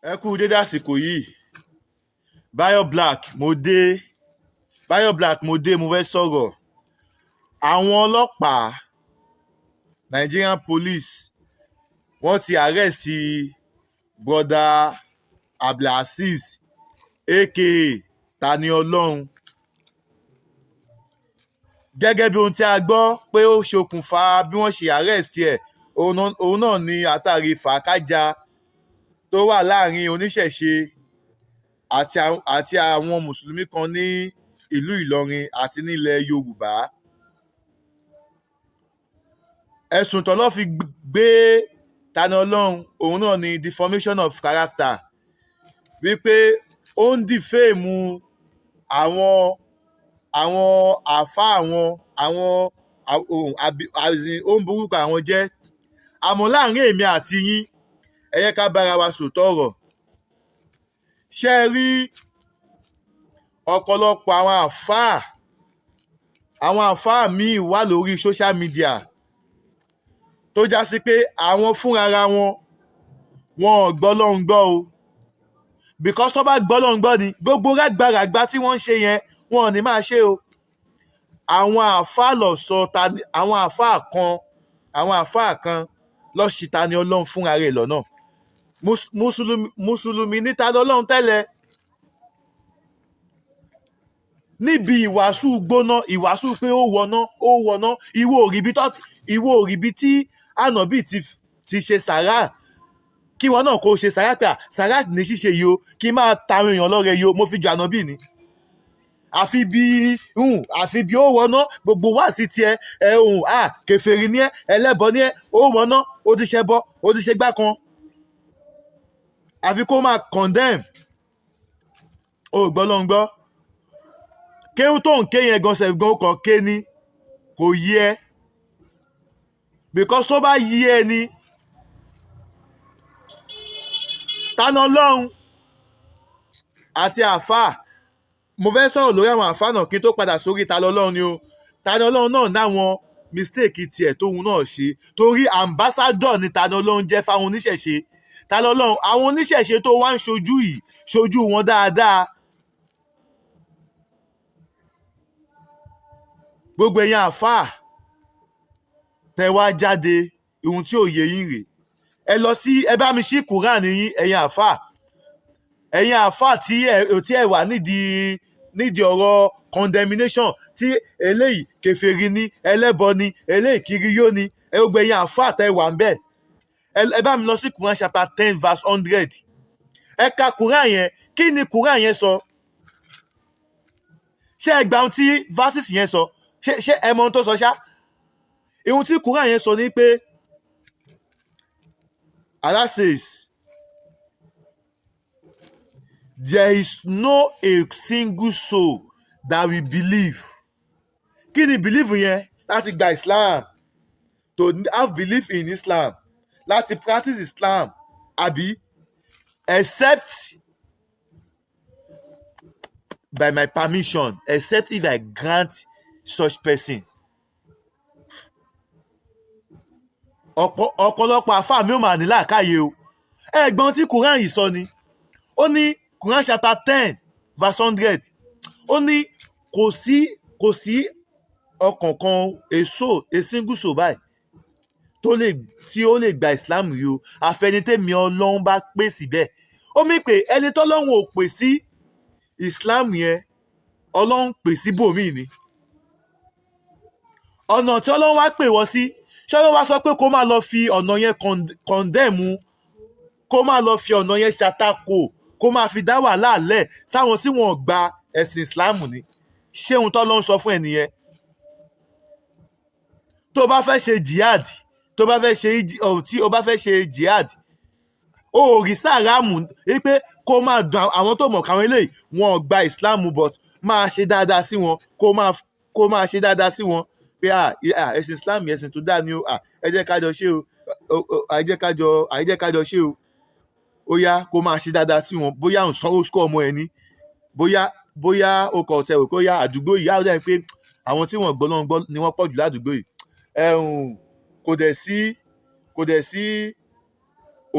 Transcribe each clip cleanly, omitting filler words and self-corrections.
Ẹ kú dédé àsìkò yìí. Bayo Black mo dé mo fẹ́ sọ̀rọ̀. Àwọn ọlọ́pàá Nigerian police wọ́n ti arrest brother Abdulaziz aka Tani Olorun. Gẹ́gẹ́ bí ohun tí a gbọ́ pé ó ṣokùnfà bí wọ́n ṣe arrest ẹ̀, òun náà ni àtàrí fàákájà tó wà láàrin oníṣẹ̀ṣe àti àwọn mùsùlùmí kan ní ìlú Ìlọrin àti nílẹ̀ Yorùbá. Ẹ̀sùn tọ́lọ́ fi gbé Tani Olorun òun náà ni deformation of character, wípé ó ń dìféèmù àwọn àáfàá ó ń borúkọ àwọn jẹ́. Àmọ́ láàrin èmi àti yín, ẹ yẹ ká bára wa sòótọ́ ọ̀rọ̀. Ṣé ẹ rí ọ̀pọ̀lọpọ̀ àwọn àáfàá míì wà lórí social media tó já sí pé àwọn fúnra wọn ò gbọ́ lọ́hùn gbọ́ o, because tó bá gbọ́ lọ́hùn gbọ́ ni gbogbo rágbàràgbà tí wọ́n ń ṣe yẹn wọn ò ní máa ṣe o. Àwọn àáfàá lọ sọ àwọn àáfàá kan lọ ṣì Tani Olorun fúnra rẹ̀ lọ́nà. Musulumi ní Tani Olorun tẹ́lẹ̀, níbi ìwàásù gbóná, ìwàásù pé ó wọná, ìwọ òrìbí tí ànábì ti ṣe sàrà, kí wọn náà kó ṣe sàrà pé sàrà ní ṣíṣe yìí o, kí máa tàwọn èèyàn lọ́rẹ yìí o, mo fi jọ ànábì ni. Àfi bí ó wọná, gbogbo wá sí tiẹ̀ kèfèrí ni ẹ́, ẹlẹ́bọ ni ẹ́, ó wọná, ó ti ṣẹbọ, ó ti ṣe gbá kan. Àfi kó máa condemn. Ó gbọ́ ló ń gbọ́. Kéwú tó ń ké yẹn gan sef gan ó kàn ké ni, kò yé ẹ. Because tó bá yé ẹ ni, Tani Olorun àti àáfàá, mo fẹ́ sọ̀rọ̀ lórí àwọn àáfàá náà kí n tó padà sórí Tani Olorun ni o. Tani Olorun náà náwọn mistake tiẹ̀ tóun náà ṣe, torí ambassador ni Tani Olorun jẹ́ fáwọn oníṣẹ̀ṣe. Tani Olorun, àwọn oníṣẹ̀ṣe tó wá ń ṣojú yìí, ṣojú wọn dáadáa. Gbogbo ẹ̀yin àáfàá tẹ wá jáde, ohun tí ò yé yín rèé. Ẹ bá mi ṣí Quran yín, ẹ̀yin àáfàá tí ẹ wà nídìí ọ̀rọ̀ condemnation, tí eléyìí kèfèrí ni, ẹlẹ́bọ ni, eléyìí kiriyó ni, gbogbo ẹ̀yin àáfàá tẹ wà ń bẹ̀. Ẹ bá mi lọ sí Quran chapter 10 verse 100. Ẹ ka Quran yẹn, kí ni Quran yẹn sọ? Ṣé ẹ gba ohun tí verses yẹn sọ? Ṣé ẹ mọ ohun tó sọ ṣá? Ohun tí Quran yẹn sọ ni pé Allah says, there is no a single soul that will believe. Kí ni believe yẹn? Láti gba Islam, to have belief in Islam, láti practice Islam, àbí? Except by my permission, except if I grant such person. Ọ̀pọ̀lọpọ̀ àfáà mi ò máa ní làákàyè o. Ẹ̀gbọ́n tí Quran yìí sọ ni, ó ní Quran chapter 10 verse 100, ó ní kò sí ọkàn kan a single soul báyìí tí ó lè gba Islam yìí o, àfẹnitẹ́mi Ọlọ́run bá pè síbẹ̀. Ó mí pé ẹni tọ́lọ́run ò pè sí Islam yẹn, Ọlọ́run pè sí bòmíì ni. Ọ̀nà tí Ọlọ́run wá pè wọ́n sí, ṣé Ọlọ́run wá sọ pé kó máa lọ fi ọ̀nà yẹn condemn, kó máa lọ fi ọ̀nà yẹn ṣàtakò, kó máa fi dá wàhálà lẹ̀ sáwọn tí wọ́n gba ẹ̀sìn Islam ni? Ṣé ohun tọ́lọ́run sọ fún ẹ nìyẹn? Tó bá fẹ́ ṣe jihad, tó bá fẹ́ ṣe jihad, ó rí sàrámù wípé kó máa dùn àwọn tó mọ̀ káwọn eléyìí wọn ò gba Islam, but máa ṣe dáadáa sí wọn, kó máa ṣe dáadáa sí wọn pé ẹ̀sìn Islam ẹ̀sìn tó dáa ni o, ẹ jẹ́ ká jọ ṣe o, ẹ jẹ́ ká jọ ṣe o. Ó yá kó máa ṣe dáadáa sí wọn, bóyá ń sanwó sukọ́ ọmọ ẹ ní, bóyá o kọ̀ tẹ̀ wò pé ó yá àdúgbò yìí, á dẹ́ pé àwọn tí wọ́n gbọ́ lọ́n gbọ́ ni wọ́n pọ̀ jù ládùúgbò yìí. Kò dẹ̀ sí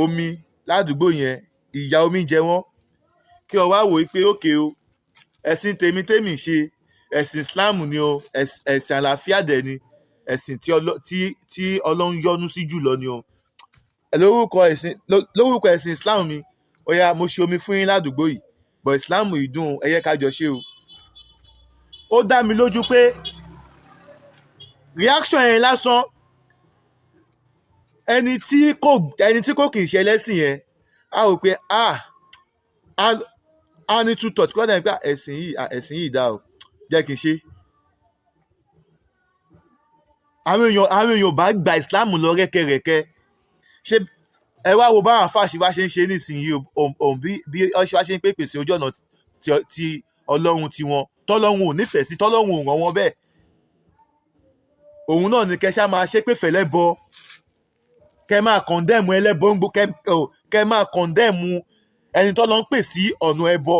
omi ládùúgbò yẹn, ìyà omi jẹ wọ́n, kí o wá wò ó pé òkè o, ẹ̀sìn tèmi ṣe ẹ̀sìn Islam ni o, ẹ̀sìn àlàáfíà dẹ̀ ni, ẹ̀sìn tí Ọlọ́run yọ́nú sí jùlọ ni o. Lórúkọ ẹ̀sìn Islam mi, ó yá mo ṣe omi fún yín ládùúgbò yìí, but Islam yìí dùn, ẹ yẹ ká jọ ṣe o. Ó dá mi lójú pé reaction yẹn lásán, ẹni tí kò kì í ṣe ẹlẹ́sìn yẹn á rò pé a ní two thoughts kí wọ́n dẹ̀ pé ẹ̀sìn yìí dá o, jẹ́ kí n ṣe. àwọn èèyàn bá gba Islam lọ rẹ́kẹrẹ́kẹ́. Ṣé ẹ wá wo báwọn afáàṣì wá ṣe ń ṣe nísìnyí bí ọṣẹ wá ṣe ń pèsè ojú ọ̀nà ti Ọlọ́run tiwọn, tọ́lọ́run ò nífẹ̀ẹ́ sí, tọ́lọ́run ò ràn wọ́n bẹ́ẹ̀. Òun náà ni kẹṣá máa ṣe pé fẹ̀lẹ́bọ, kẹ máa kọ̀ndẹ́mù ẹlẹ́bọ, kẹ máa kọ̀ndẹ́mù ẹni tọ́lọ́ ń pè sí ọ̀nà ẹbọ.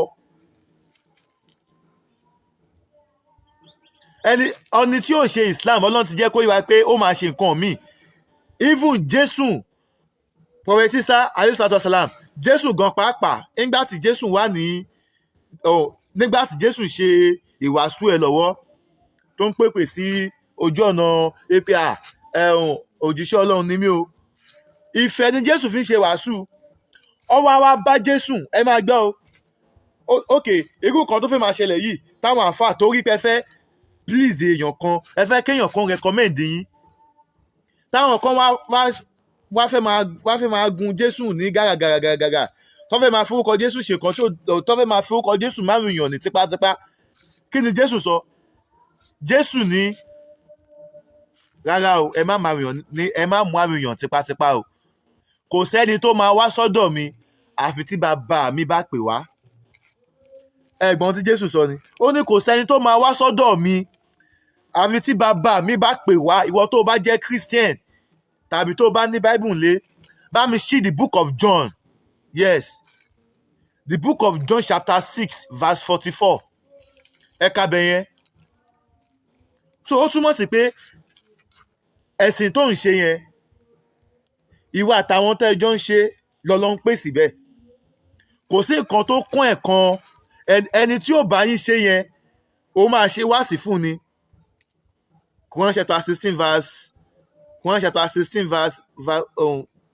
ẹni tí ó ṣe Islam, Ọlọ́run ti jẹ́ kó yíwa pé ó máa ṣe nǹkan míì. Even Jésù, pọfẹtísà alayhisalatu wasalam, Jésù gan pàápàá, nígbà tí Jésù ṣe ìwàásù ẹ̀ lọ́wọ́, tó ń pèpè sí ojú ọ̀nà APA, òjíṣẹ́ Ọlọ́run ni mí o, ìfẹ́ ni Jésù fi ń ṣe wàásù. Ọwọ́ wa bá Jésù, ẹ máa gbọ́ o, ok, irú kan tó fẹ́ máa ṣẹlẹ̀ yìí, táwọn àáfàá tó rí pé fẹ́ please èèyàn kan, ẹ fẹ́ kéèyàn kan recommend yín, táwọn kan wá fẹ́ máa gun Jésù ní gàràgàràgàrà, tó fẹ́ máa forúkọ Jésù ṣe kan tó fẹ́ máa forúkọ Jésù márùn èèyàn ní tipátipá. Kí ni Jésù sọ? Jésù ní rárá o, ẹ má mú àrùn èèyàn tipátipá o. Kò sẹ́ni tó máa wá sọ́dọ̀ mi àfi tí bàbá mi bá pè wá. Ẹ̀gbọ́n tí Jésù sọ ni, ó ní kò sẹ́ni tó máa wá sọ́dọ̀ mi àfi tí bàbá mi bá pè wá. Ìwọ tó bá jẹ́ Christian tàbí tó bá ní Bible lé, bá mi ṣí the book of John. Yes, the book of John chapter 6 verse 44. Ẹ ka bẹ̀ yẹn. So ó túmọ̀ sí pé ẹ̀sìn tó ń ṣe yẹn, ìwà àtàwọn tẹ́jọ́ ń ṣe lọ́lọ́ ń pè síbẹ̀. Kò sí nǹkan tó kún ẹ̀kan ẹni tí ò bá yín ṣe yẹn, ó máa ṣe wáàsí fún ni. Quran chapter 16 verse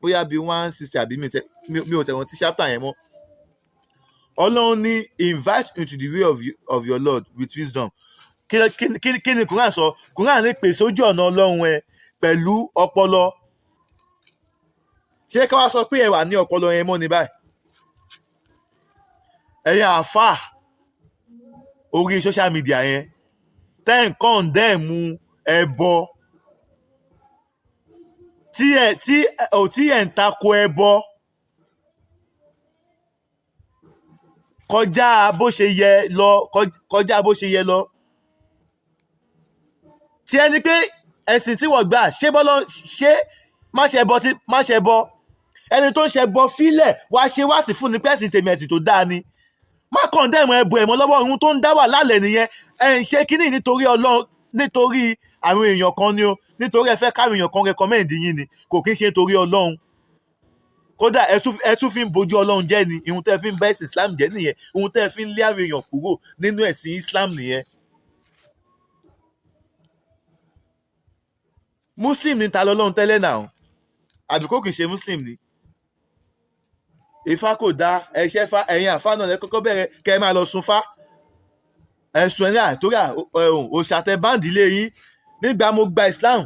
bóyá bíi 160 àbí mi ò tẹ̀wọ̀n tí chapter yẹn mọ́. Ọlọ́run ní invite into the way of your Lord with wisdom. Kí ni Quran sọ? Quran ní pèsè ojú ọ̀nà Ọlọ́run ẹ pẹ̀lú ọpọlọ. Ṣé ká wá sọ pé ẹ wà ní ọpọlọ yẹn mọ́ ni báyìí? Ẹ̀yin àáfàá orí social media yẹn tẹ́ ń kọ́ndẹ́ẹ̀mù ẹbọ, tí ẹ̀ ń tako ẹbọ kọjá bó ṣe yẹ lọ. Tí ẹni pé ẹ̀sìn tí wọ́n gbà ṣé má ṣe bọ, ẹni tó ń ṣe bọ fílẹ̀ wá ṣe wá sí fún ni pé ẹ̀sìn tèmi ẹ̀sìn tó dáa ni. Má kọ̀ndẹ́mù ẹbọ ẹ̀mọ́ lọ́wọ́, ohun tó ń dá wà lálẹ́ nìyẹn. Ẹ ń ṣe kínní nítorí Ọlọ́run, nítorí àwọn èèyàn kan ni o, nítorí ẹ fẹ́ káwọn èèyàn kan recommend yín ni, kò kí ń ṣe nítorí Ọlọ́run. Kódà ẹ tún fi ń bojú Ọlọ́run jẹ́ ni, ihun tẹ́ fi ń bá ẹ̀sìn Islam jẹ́ nìyẹn, ihun tẹ́ fi ń lé àwọn èèyàn kúrò nínú ẹ̀sìn Islam nìyẹn. Muslim ni ta lọ́lọ́run tẹ́lẹ̀ náà, àbí kò kì í ṣe Muslim ni? Ifá kò dá ẹṣẹ́ fá, ẹ̀yin àfá náà lẹ kọ́kọ́ bẹ̀rẹ̀ kẹ́ ẹ máa lọ sun fá. Ẹ̀sùn ẹ̀yìn àtórí òṣàtẹ báǹdì lé yín. Nígbà mo gba Islam,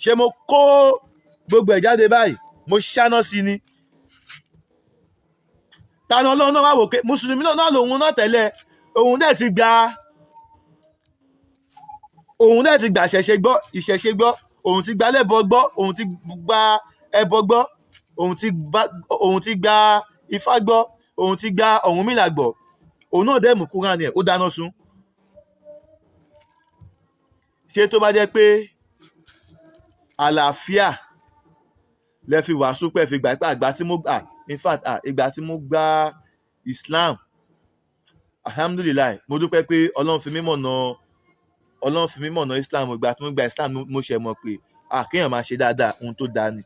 ṣé mo kó gbogbo ẹ̀ jáde báyìí, mo ṣáná sí ni. Tani Ọlọ́run náà wá wò pé Mùsùlùmí náà lòun náà tẹ́lẹ̀, òun dẹ̀ ti gba ìṣẹ̀ṣe gbọ́, òun ti gba lẹ́bọ gbọ́, òun ti gba ẹbọ gbọ́, òun ti gba Ifá gbọ́, òun ti gba Ọ̀rúnmìlà gbọ́. Òun náà dẹ̀ mú Kúránì ẹ̀, ó dáná sun. Ṣé tó bá jẹ́ pé àlàáfíà lẹ fi wàásù pé fi gbà pé ìgbà tí mo gba Islam, alhamdulillah, mo dúpẹ́ pé Ọlọ́run fi mí mọ̀nà Islam. Ìgbà tí mo gba Islam mo ṣe mọ̀ pé kéèyàn máa ṣe dáadáa, ohun tó dáa ni.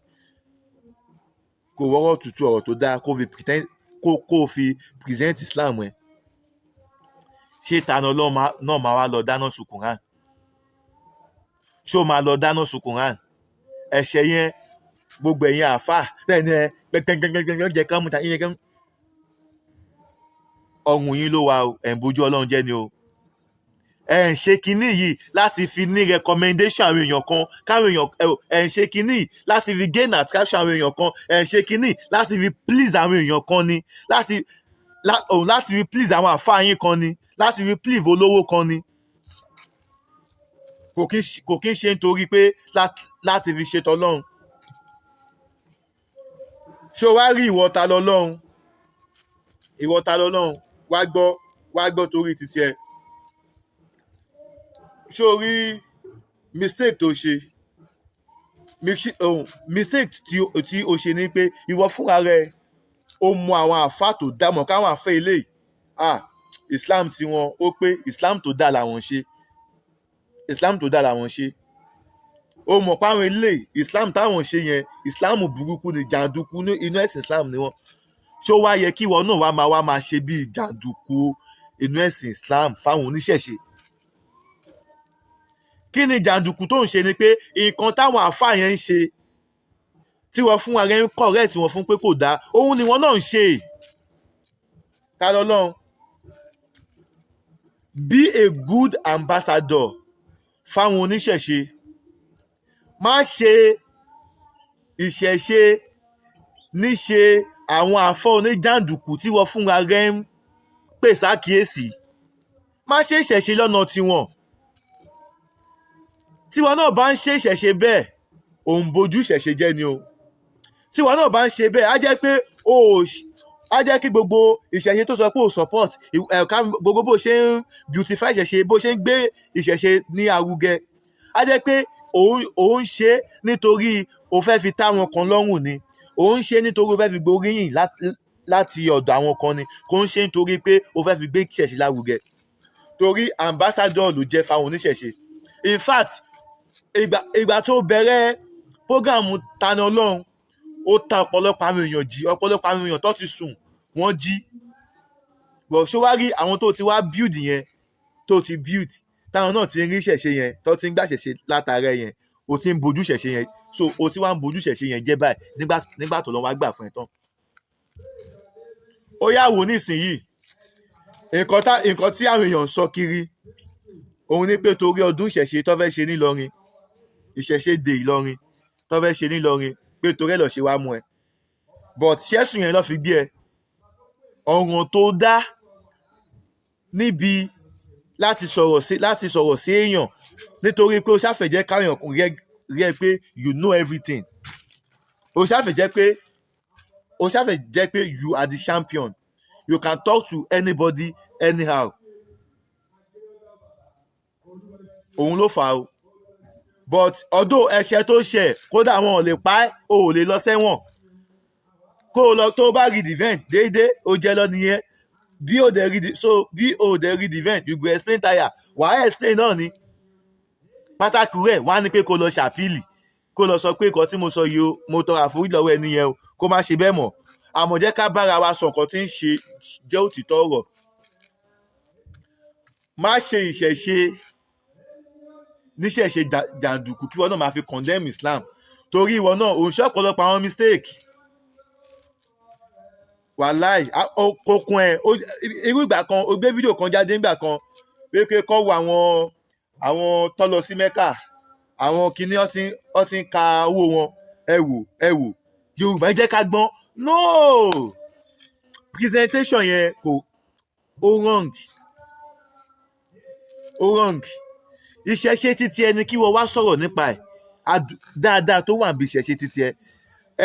Kò wọ́rọ̀ tútù ọ̀rọ̀ tó dáa kó fi present Islam ẹ̀. Ṣé Tani Olorun náà máa wá lọ dáná sun Quran? Ṣé ó máa lọ dáná sun Quran? Ẹ̀ṣẹ̀ yẹn gbogbo ẹ̀yin àáfàá bẹ́ẹ̀ ni ẹ gbẹgbẹgbẹgbẹ jẹ kán mú ta yín kán. Ọrùn yín ló wà o, ẹ̀ ń bójú Ọlọ́run jẹ́ ni o. Ẹ̀ ń ṣe kinní yìí láti fi ní recommendation àwọn èèyàn kan káwọn èèyàn ẹ̀ ń ṣe kinní yìí láti fi gain attraction àwọn èèyàn kan, ẹ̀ ń ṣe kinní yìí láti fi please àwọn èèyàn kan ni, láti fi please àwọn àáfàá yín kan ni, láti fi please olówó kan ni. Kò kí ń ṣe nítorí pé láti fi ṣe tọlọ́run. Ṣé o wá rí ìwọ ta lọ́lọ́run? Ìwọ ta lọ́lọ́run? Wá gbọ́ torí títí ẹ. Ṣé o rí mistake tó ṣe? Mistake tí o ṣe ni pé ìwọ fúnra rẹ o mọ àwọn àáfàá tó dá mọ̀ káwọn àáfàá eléyìí Islam tí wọn ó pé Islam tó dá làwọn ṣe. Islam tó dá làwọn ṣe. O mọ̀ pé àwọn eléyìí Islam táwọn ṣe yẹn Islam burúkú ni, jàǹdùkú inú ẹ̀sìn Islam ni wọ́n. Ṣé ó wá yẹ kí ìwọ náà wá máa ṣe bíi jàǹdùkú inú ẹ̀sìn Islam fáwọn oníṣẹ̀ṣe? Kí ni jàǹdùkú tó ń ṣe ni pé nǹkan táwọn àáfàá yẹn ń ṣe tí wọ́n fún ara ń correct wọn fún pé kò dáa, òun ni wọ́n náà ń ṣe. Ta lọ́lọ́run? Be a good ambassador fáwọn oníṣẹ̀ṣe. Má ṣe ìṣẹ̀ṣe níṣe àwọn àáfàá oníjàǹdùkú tí wọ́n fúnra rẹ̀ ń pè sákìyèsí. Má ṣe ìṣẹ̀ṣe lọ́nà tiwọn. Tiwọn náà bá ń ṣe ìṣẹ̀ṣe bẹ́ẹ̀, òun bojú ìṣẹ̀ṣe jẹ́ ni o. Tiwọn náà bá ń ṣe bẹ́ẹ̀, á jẹ́ pé á jẹ́ kí gbogbo ìṣẹ̀ṣe tó sọ pé o support gbogbo bó ṣe ń beautify ìṣẹ̀ṣe, bó ṣe ń gbé ìṣẹ̀ṣe ní arugẹ, á jẹ́ pé òun ṣe nítorí o fẹ́ fi tá wọn kan lọ́rùn ni, òun ṣe nítorí o fẹ́ fi gboríyìn láti ọ̀dọ̀ àwọn kan ni, kò ń ṣe nítorí pé o fẹ́ fi gbé ìṣẹ̀ṣe lárugẹ. Torí ambassador ló jẹ́ fáwọn oníṣẹ̀ṣe. In fact, ìgbà tó bẹ̀rẹ̀ program Tani Olorun, ó ta ọ̀pọ̀lọpọ̀ àwọn èèyàn jí, ọ̀pọ̀lọpọ̀ àwọn èèyàn tó ti sùn wọ́n jí. Bọ̀ ṣó wá rí àwọn tó ti wá build yẹn, tó ti build táwọn náà ti ń rí ìṣẹ̀ṣe yẹn, tó ti ń gbà ìṣẹ̀ṣe látara yẹn, o ti ń bojú ìṣẹ̀ṣe yẹn, so o ti wá ń bojú ìṣẹ̀ṣe yẹn jẹ́ báyìí nígbà tó lọ́ wá gbà fún ẹ tán. Ó yà wò nísìnyìí nǹkan tí àwọn èèyàn ń sọ kiri òun ni pé torí ọdún ìṣẹ̀ṣe tó fẹ́ ṣe nílọrin, ìṣẹ̀ṣe dé Ìlọrin tó fẹ́ ṣe nílọrin, pé torí ẹ̀ lọ ṣe wá mú ẹ. But ṣẹ́sùn yẹn lọ fi gbé ẹ. Ọ̀ràn tó dá níbi láti sọ̀rọ̀ sí èèyàn nítorí pé o ṣàfẹ́ jẹ́ káyàn rí ẹ pé you know everything. O ṣàfẹ́ jẹ́ pé you are the champion. You can talk to anybody anyhow. Òun ló fà á o. But although ẹ̀ṣẹ̀ tó ṣẹ̀ kódà wọn ò lè pa ẹ́, o ò lè lọ sẹ́wọ̀n. Kó o lọ tó bá rí the event déédéé, o jẹ́ lọ nìyẹn. Bí o dẹ̀ rí the event, you go explain tire. Wàá explain náà ni. Pátákì rẹ̀ wá ní pé kó lọ ṣàpíìlì, kó lọ sọ pé nǹkan tí mo sọ yìí o, mo tọrọ àforíjì lọ́wọ́ ẹni yẹn o, kó má ṣe bẹ́ẹ̀ mọ́. Àmọ́ jẹ́ ká bára wa sọ nǹkan tí ń ṣe jẹ́ òtítọ́ ọ̀rọ̀. Má ṣe ìṣẹ̀ṣe níṣẹ̀ṣe jàǹdùkú kí ìwọ náà máa fi condemn Islam, torí ìwọ náà òun ṣe ọ̀pọ̀lọpọ̀ àwọn mistake. Wàláì okun ẹ̀ irú ìgbà kan o gbé fídíò kan jáde nígbà kan pé kọ́ wo àwọn tó lọ sí Mẹ́kà, àwọn kìíní ó ti ń ka owó wọn, ẹ wò Yorùbá jẹ́ ká gbọ́n. No, presentation yẹn ó wrong. Ìṣẹ̀ṣe títí ẹni kí wọ́n wá sọ̀rọ̀ nípa ẹ̀ dáadáa tó wà níbi ìṣẹ̀ṣe títí ẹ.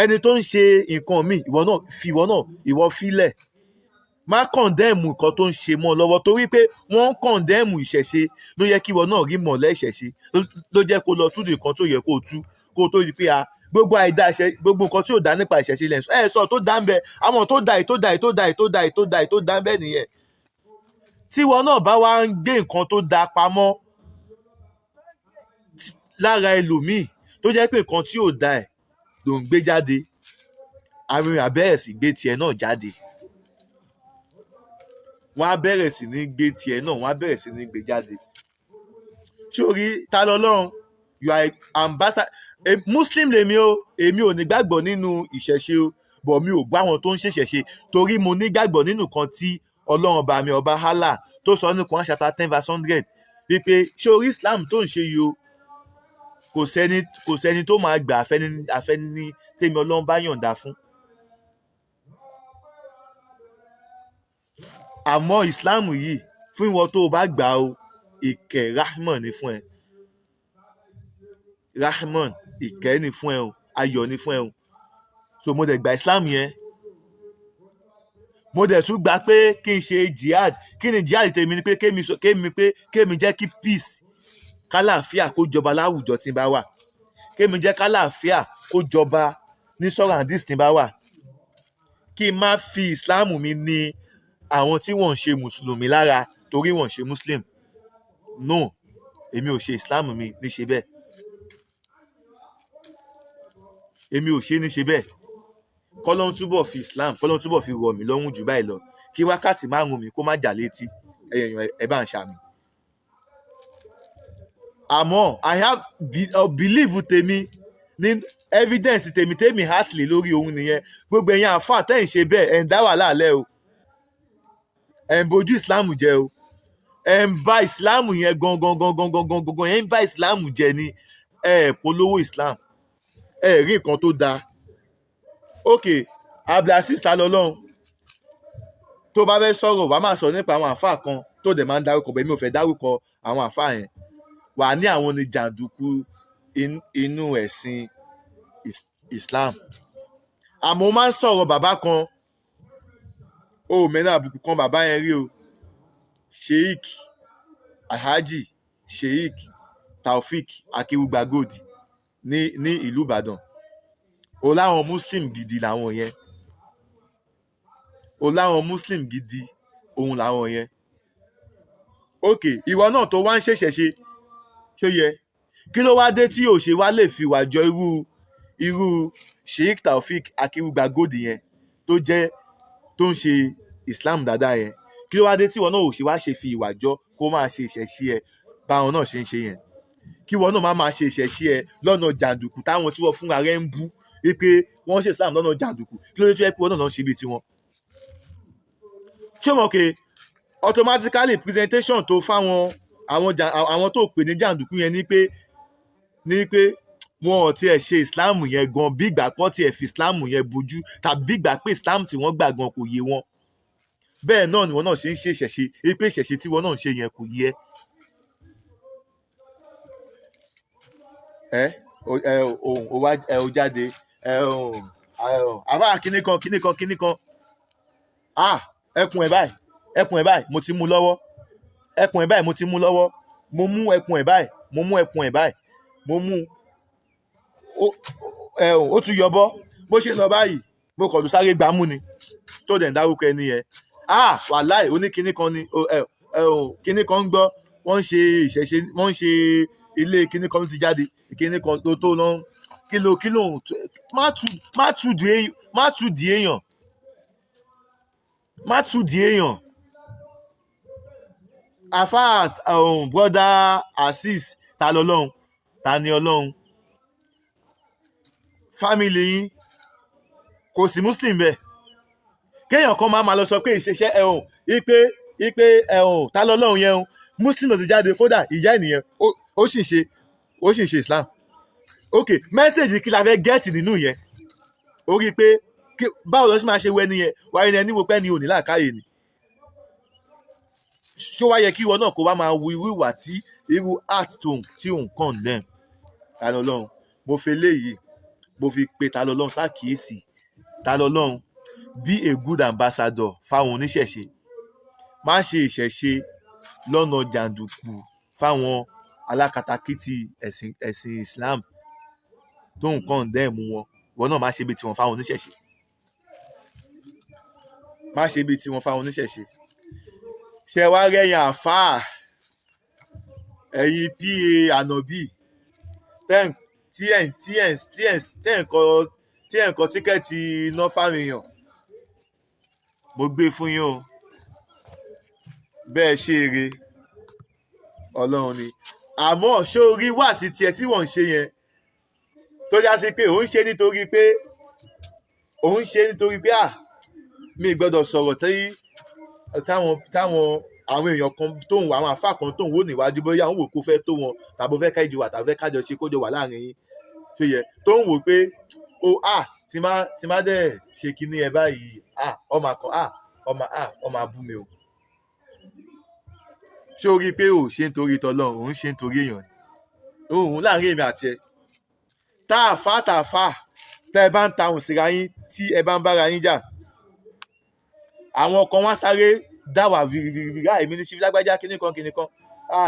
Ẹni tó ń ṣe nǹkan míì ìwọ fílẹ̀. Má condemn nǹkan tó ń ṣe mọ́ lọ́wọ́, torí pé wọ́n ń condemn ìṣẹ̀ṣe ló yẹ kí ìwọ náà rí mọ̀lẹ́ ìṣẹ̀ṣe, ló jẹ́ kó lọ tú nǹkan tó yẹ kó tú kó tó di pé gbogbo àìdá gbogbo nǹkan tí ò dá nípa ìṣẹ̀ṣe lẹ́sùn sọ tó dá ń bẹ, àwọn tó dá ń bẹ nìyẹn. Tí ìwọ náà bá wá ń gbé nǹkan tó dá pamọ́ lára ẹlòmíì tó jẹ́ pé nǹkan tí ò dá ẹ̀ ló ń gbé jáde, àwọn èèyàn bẹ̀rẹ̀ sí gbé tiẹ̀ náà jáde. wọ́n á bẹ̀rẹ̀ sí ní gbé tiẹ̀ náà, wọ́n á bẹ̀rẹ̀ sí ní gbé jáde. sórí ta lọ́lọ́run, you are ambassador. Muslim lèmi o, èmi ò ní gbàgbọ́ nínú ìṣẹ̀ṣe o, bọ̀ mi ò gbọ́ àwọn tó ń ṣèṣẹ̀ṣe, torí mo ní gbàgbọ́ nínú kan tí ọlọ́run bá mi ọba Allah tó sọ ní Quran chapter 10 verse 100 wípé sórí Islam tó ń ṣe yìí o, kò sẹ́ni tó máa gbà àfẹ́ni tèmi ọlọ́run bá yọ̀ǹda fún. àmọ́ Islam yìí fún ìwọ tó o bá gbà o, ìkẹ́ rahman ni fún ẹ, rahman ìkẹ́ ni fún ẹ o, ayọ̀ ni fún ẹ o. So mo dẹ̀ gba Islam yẹn, mo dẹ̀ tún gbà pé kí n ṣe jihad. Kí ni jihad tèmi? ni pé kémi jẹ́ kí peace, kálàáfíà kó jọba láwùjọ tí n bá wà, kémi jẹ́ kálàáfíà kó jọba ní surroundings tí n bá wà, kí n má fi Islam mi ní àwọn tí wọ́n ń ṣe mùsùlùmí lára torí wọ́n ń ṣe muslim. No, èmi ò ṣe Islam mi ní ṣe bẹ́ẹ̀, èmi ò ṣe ní ṣe bẹ́ẹ̀. Kọ́lọ́hún túbọ̀ fi Islam, kọ́lọ́hún túbọ̀ fi rọ̀ mí lọ́rùn jù báyìí lọ, kí wákàtí 5 mi kó má jà létí. Ẹ̀yàn ẹ̀ bá ń ṣàmì. àmọ́ I have belief tèmi ní evidence tèmi heartily lórí ohun nìyẹn. Gbogbo ẹ̀yin àfáà tẹ́ ń ṣe bẹ́ẹ̀, ẹ̀ ń dá wàhálà lẹ́ o, ẹ̀ ń bojú Islam jẹ́ o, ẹ̀ ń bà Islam yẹn gangan, ẹ̀ ń bà Islam jẹ́ ni, ẹ̀ polówó Islam, ẹ̀ rí nǹkan tó dáa. Ok, Abdulaziz ta lọ́lọ́run, tó bá fẹ́ sọ̀rọ̀ wàá máa sọ nípa àwọn àfáà kan tó dẹ̀ máa ń dárúkọ, bẹ́ẹ̀ mi ò fẹ́ dárúkọ àwọn àfáà yẹn. Wà á ní àwọn ní jàǹdùkú inú ẹ̀sìn Islam. Àmọ́ ó máa ń sọ̀rọ̀ bàbá kan, ó mẹ́rin àbùkù kan bàbá yẹn rí o, Sheikh Alhaji Sheikh Taofik Akeugba Gold ní ìlú Ìbàdàn. O láwọn Muslim gidi làwọn yẹn, o láwọn Muslim gidi òun làwọn yẹn. Ok, ìwọ náà tó wá ń ṣèṣẹ̀ṣe, ṣó yẹ kí ló wá dé tí ò ṣe wá lè fi wà jọ irú Sheikh Taofik Akeugba Gold yẹn tó ń ṣe Islam dáadáa yẹn? Kí ló wá dé tí ìwọ náà ò ṣe wá ṣe fi ìwà jọ kó máa ṣe ìṣẹ̀ṣe ẹ báwọn náà ṣe ń ṣe yẹn? Kí ìwọ náà máa ṣe ìṣẹ̀ṣe ẹ lọ́nà jàǹdùkú táwọn tí wọ́n fúnra rẹ̀ ń bú wípé wọ́n ṣe Islam lọ́nà jàǹdùkú. Kí ló dé tó yẹ pé wọ́n náà ń ṣe bíi tiwọn? ṣé o mọ̀ pé automatically presentation tó fáwọn àwọn tó pè ní jàǹdùkú yẹn ni pé wọn ò tiẹ̀ ṣe Islam yẹn gan, bí ìgbà pọ̀ tiẹ̀ fi Islam yẹn bojú, tàbí bí ìgbà pé Islam tí wọ́n gbà gan kò yé wọn. Bẹ́ẹ̀ náà ni wọ́n náà ṣe ń ṣe ìṣẹ̀ṣe, pé ìṣẹ̀ṣe tí wọ́n náà ń ṣe yẹn kò yé ẹ ó jáde àbá kíní kan ẹkùn ẹ̀ báyìí mo ti mú lọ́wọ́, mo mú ẹkùn ẹ̀ báyìí, ó tún yọbọ́ bó ṣe lọ báyìí, mo kàn lù sáré gbámú ni tó dẹ̀ ń dárúkọ ẹni yẹn. Wàláì oníkinní kan ni kinní kan ń gbọ́, wọ́n ń ṣe ìṣẹ̀ṣe, wọ́n ń ṣe ilé kinní kan ti jáde, kinní kan tó lọ kílò má tù di èèyàn. Afas brother Azeez Tani Olorun, family yín kò sí Muslim bẹ́ẹ̀. Kéèyàn kan máa lọ sọ pé ìṣẹ̀ṣẹ̀ ipe Tani Olorun yẹn Muslim ló ti jáde, kódà ìyá ènìyàn ó sì ń ṣe Islam. Ok, mẹ́sẹ̀jì kí la fẹ́ gẹ́ẹ̀tì nínú yẹn? Ó rí i pé báwo lọ sí máa ṣe wẹ nìyẹn, wáyé ni ẹni wo pẹ́ ni òní làákàyè ni. Ṣó wá yẹ kí ìwọ náà kó wá máa wu irú ìwà tí irú art tí òun condemn Tani Olorun? Mo fi eléyìí mo fi pe Tani Olorun ṣàkíyèsí. Tani Olorun, be a good ambassador fáwọn oníṣẹ̀ṣe. Má ṣe ìṣẹ̀ṣe lọ́nà jàǹdùkú fáwọn alákatakítí ẹ̀sìn Islam tó ń condemn wọn. Ìwọ náà má ṣe bí tiwọn fáwọn oníṣẹ̀ṣe. Ṣé wá rẹ́yìn àfáà, ẹ̀yin pa ànàbì tí ẹ̀ ń kọ tíkẹ́ẹ̀tì iná fáwọn èèyàn, mo gbé fún yín o. bẹ́ẹ̀ ṣe eré ọlọ́run ni. Àmọ́ ṣé orí wà sí tiẹ̀ tí wọ́n ń ṣe yẹn tó já sí pé òun ṣe nítorí pé mi gbọ́dọ̀ sọ̀rọ̀ táwọn àwọn èèyàn kan tóun àwọn àfáà kan tóun wò níwájú bóyá òun wò kó fẹ́ tó wọn tàbí ó fẹ́ ká ìjọ wà tàbí fẹ́ kájọ ṣe kójọ wà láàrin yín tó yẹ tóun wò pé tí má dẹ̀ ṣe kinní ẹ báyìí ọmọ kan ọmọ abú mi o. ṣé o rí i pé o ṣe ń torí tọlọ́run òun ṣe ń torí èèyàn ni òun láàrin èmi àti ẹ tààfà tẹ ẹ bá ń tahùn síra yín tí ẹ bá ń bára yín jà àwọn kan wá sáré dáwà rìrìrì èmi ní síbi lágbájá kíní kan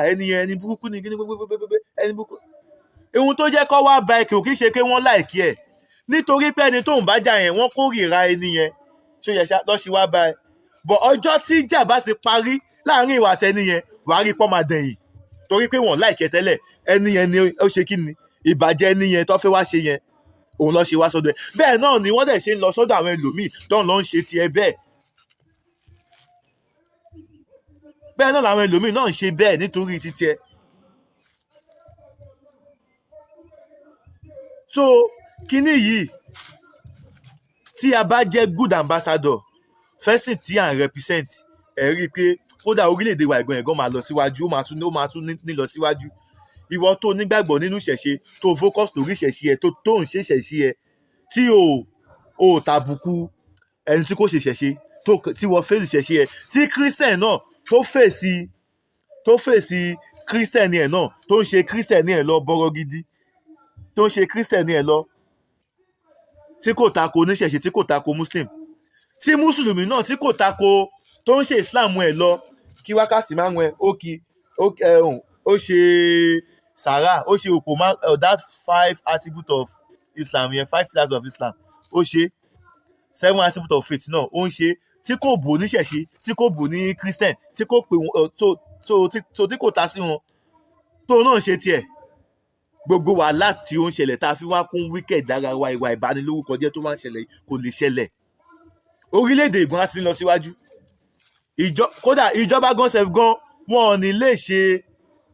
ẹni burúkú ni kíní pépépépé ẹni burúkú. ohun tó jẹ́ kọ́ wá ba ẹ̀kẹ́ ò kí ṣe pé wọ́n láìkí ẹ̀ nítorí pé ẹni tóun bá jà yẹn wọ́n kórìíra ẹni yẹn ṣó yẹ lọ́ọ́ ṣe wá ba ẹ. bọ̀ ọjọ́ tí ìjà bá ti parí láàrin ìwà àtẹni yẹn wàá rí pọ́ máa dẹ̀yìn torí pé wọ́n láìkẹ́ tẹ́lẹ̀ ẹni yẹn ni ó ṣe kí ni ìbàjẹ́ ẹni yẹn tó fẹ́ wá ṣe yẹn òun lọ́ọ́ ṣe wá sọ́dọ̀ ẹ̀. bẹ́ẹ̀ náà ni wọ́n dẹ̀ ṣe ń lọ sọ́dọ̀ àwọn ẹlòmíì tó ń lọ ń ṣe tiẹ̀ bẹ́ẹ̀ náà làwọn ẹlòmíì náà ń ṣe bẹ́ẹ̀ nítorí títí ẹ. so kíní yìí tí a bá jẹ́ good ambassador fẹ́sìn tí à ń represent ẹ̀ rí i pé kódà orílẹ̀-èdè wa ẹ̀gàn máa lọ síwájú ó máa tún ní lọ síwájú. ìwọ tó nígbàgbọ́ nínú ìṣẹ̀ṣe tó focus lórí ìṣẹ̀ṣe ẹ tó ń ṣe ìṣẹ̀ṣe ẹ tí ò tàbùkù ẹni tí kò ṣe ìṣẹ̀ṣe tí wọ́n fèsì ìṣẹ̀ṣe ẹ tí Christian náà tó fèsì kírísítẹ̀nì ẹ̀ náà tó ń ṣe kírísítẹ̀nì ẹ̀ lọ bọ́rọ̀ gidi tó ń ṣe kírísítẹ̀nì ẹ̀ lọ tí kò tako oníṣẹ̀ṣe tí kò tako muslim tí mùsùlùmí náà tí kò tako tó ń ṣe islam ẹ̀ lọ kí wákàtí márùn ẹ̀ ó ṣe sàrà ó ṣe òpó that 5 attributes of islam yẹn 5 pillars of islam ó ṣe 7 attributes of faith náà ó ń ṣe tí kò bò níṣẹ̀ṣe tí kò bò ní christian tí kò pè wọn tí kò ta sí wọn tó náà ṣe tiẹ̀ gbogbo wàhálà tí ó ń ṣẹlẹ̀ tá a fi wá kún wíkẹ̀d dára wa ìwà ìbanilórúkọ jẹ́ tó máa ń ṣẹlẹ̀ kò lè ṣẹlẹ̀ orílẹ̀-èdè ìgbọ́n á ti lọ síwájú kódà ìjọba gan sef gan wọn ò ní lè ṣe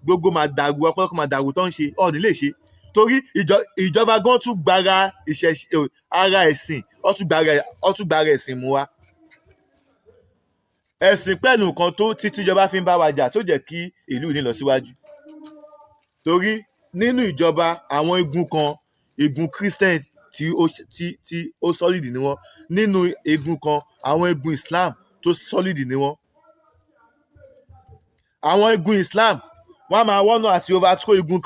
gbogbo màdàrú ọ̀pọ̀lọpọ̀ màdàrú tó ń ṣe ọ̀ ní lè ṣe torí ìjọba gan tún gbára ara ẹ̀sìn ó tún gbára ẹ̀sìn mú wa ẹ̀sìn pẹ̀lú nǹkan tó tíjọba fi ń bá wa jà tó jẹ́ kí ìlú ní lọ síwájú torí nínú ìjọba àwọn igun Christian tí ó solid ni wọ́n nínú igun kan àwọn igun Islam tó solid ni wọ́n àwọn igun Islam wọ́n á máa wọ́nà àti overthrow igun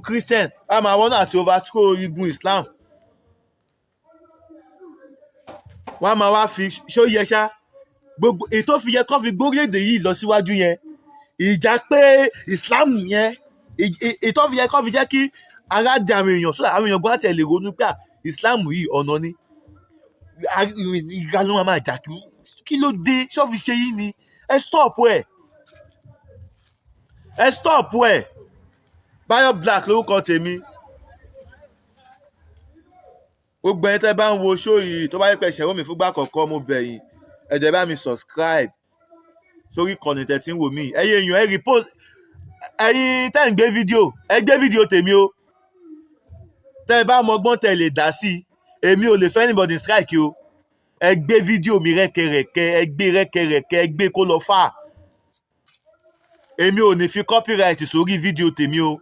Christian á máa wọ́nà àti overthrow igun Islam wọ́n á máa wá fi ṣó yẹ ṣá gbogbo ètò fi yẹ kó fi gbórílẹ̀-èdè yìí lọ síwájú yẹn ìjà pé Islam yẹn ètò fi yẹ kó fi jẹ́ kí ara di àwọn èèyàn sọ́dọ̀ àwọn èèyàn gbọ́dọ̀ tẹ̀ lè ronú pé Islam yìí ọ̀nà ni ìgbà ló máa jà kí ló dé ṣọ́ọ̀fì ṣe yìí ni ẹ stop ẹ̀ Bayo Black lórúkọ tèmi gbogbo ẹni tẹ́ bá ń wo ṣó yìí tó bá yẹ pé ṣẹ̀wọ́ mi fúngbà kọ̀ọ̀kan mo bẹ̀ yín ẹ jẹ́ bá mi subscribe sórí ìkànnì tẹ́ tí ń wò mí ẹ̀yin èèyàn ẹ repost ẹ̀yin tẹ́ ń gbé fídíò tèmi o tẹ́ ẹ bá mọgbọ́n tẹ́ lè dá sí èmi ò lè fẹ́ anybody strike o ẹ gbé fídíò mi rẹ́kẹrẹ́kẹ́ ẹ gbé kó lọ fà èmi ò ní fi copyright sórí fídíò tèmi o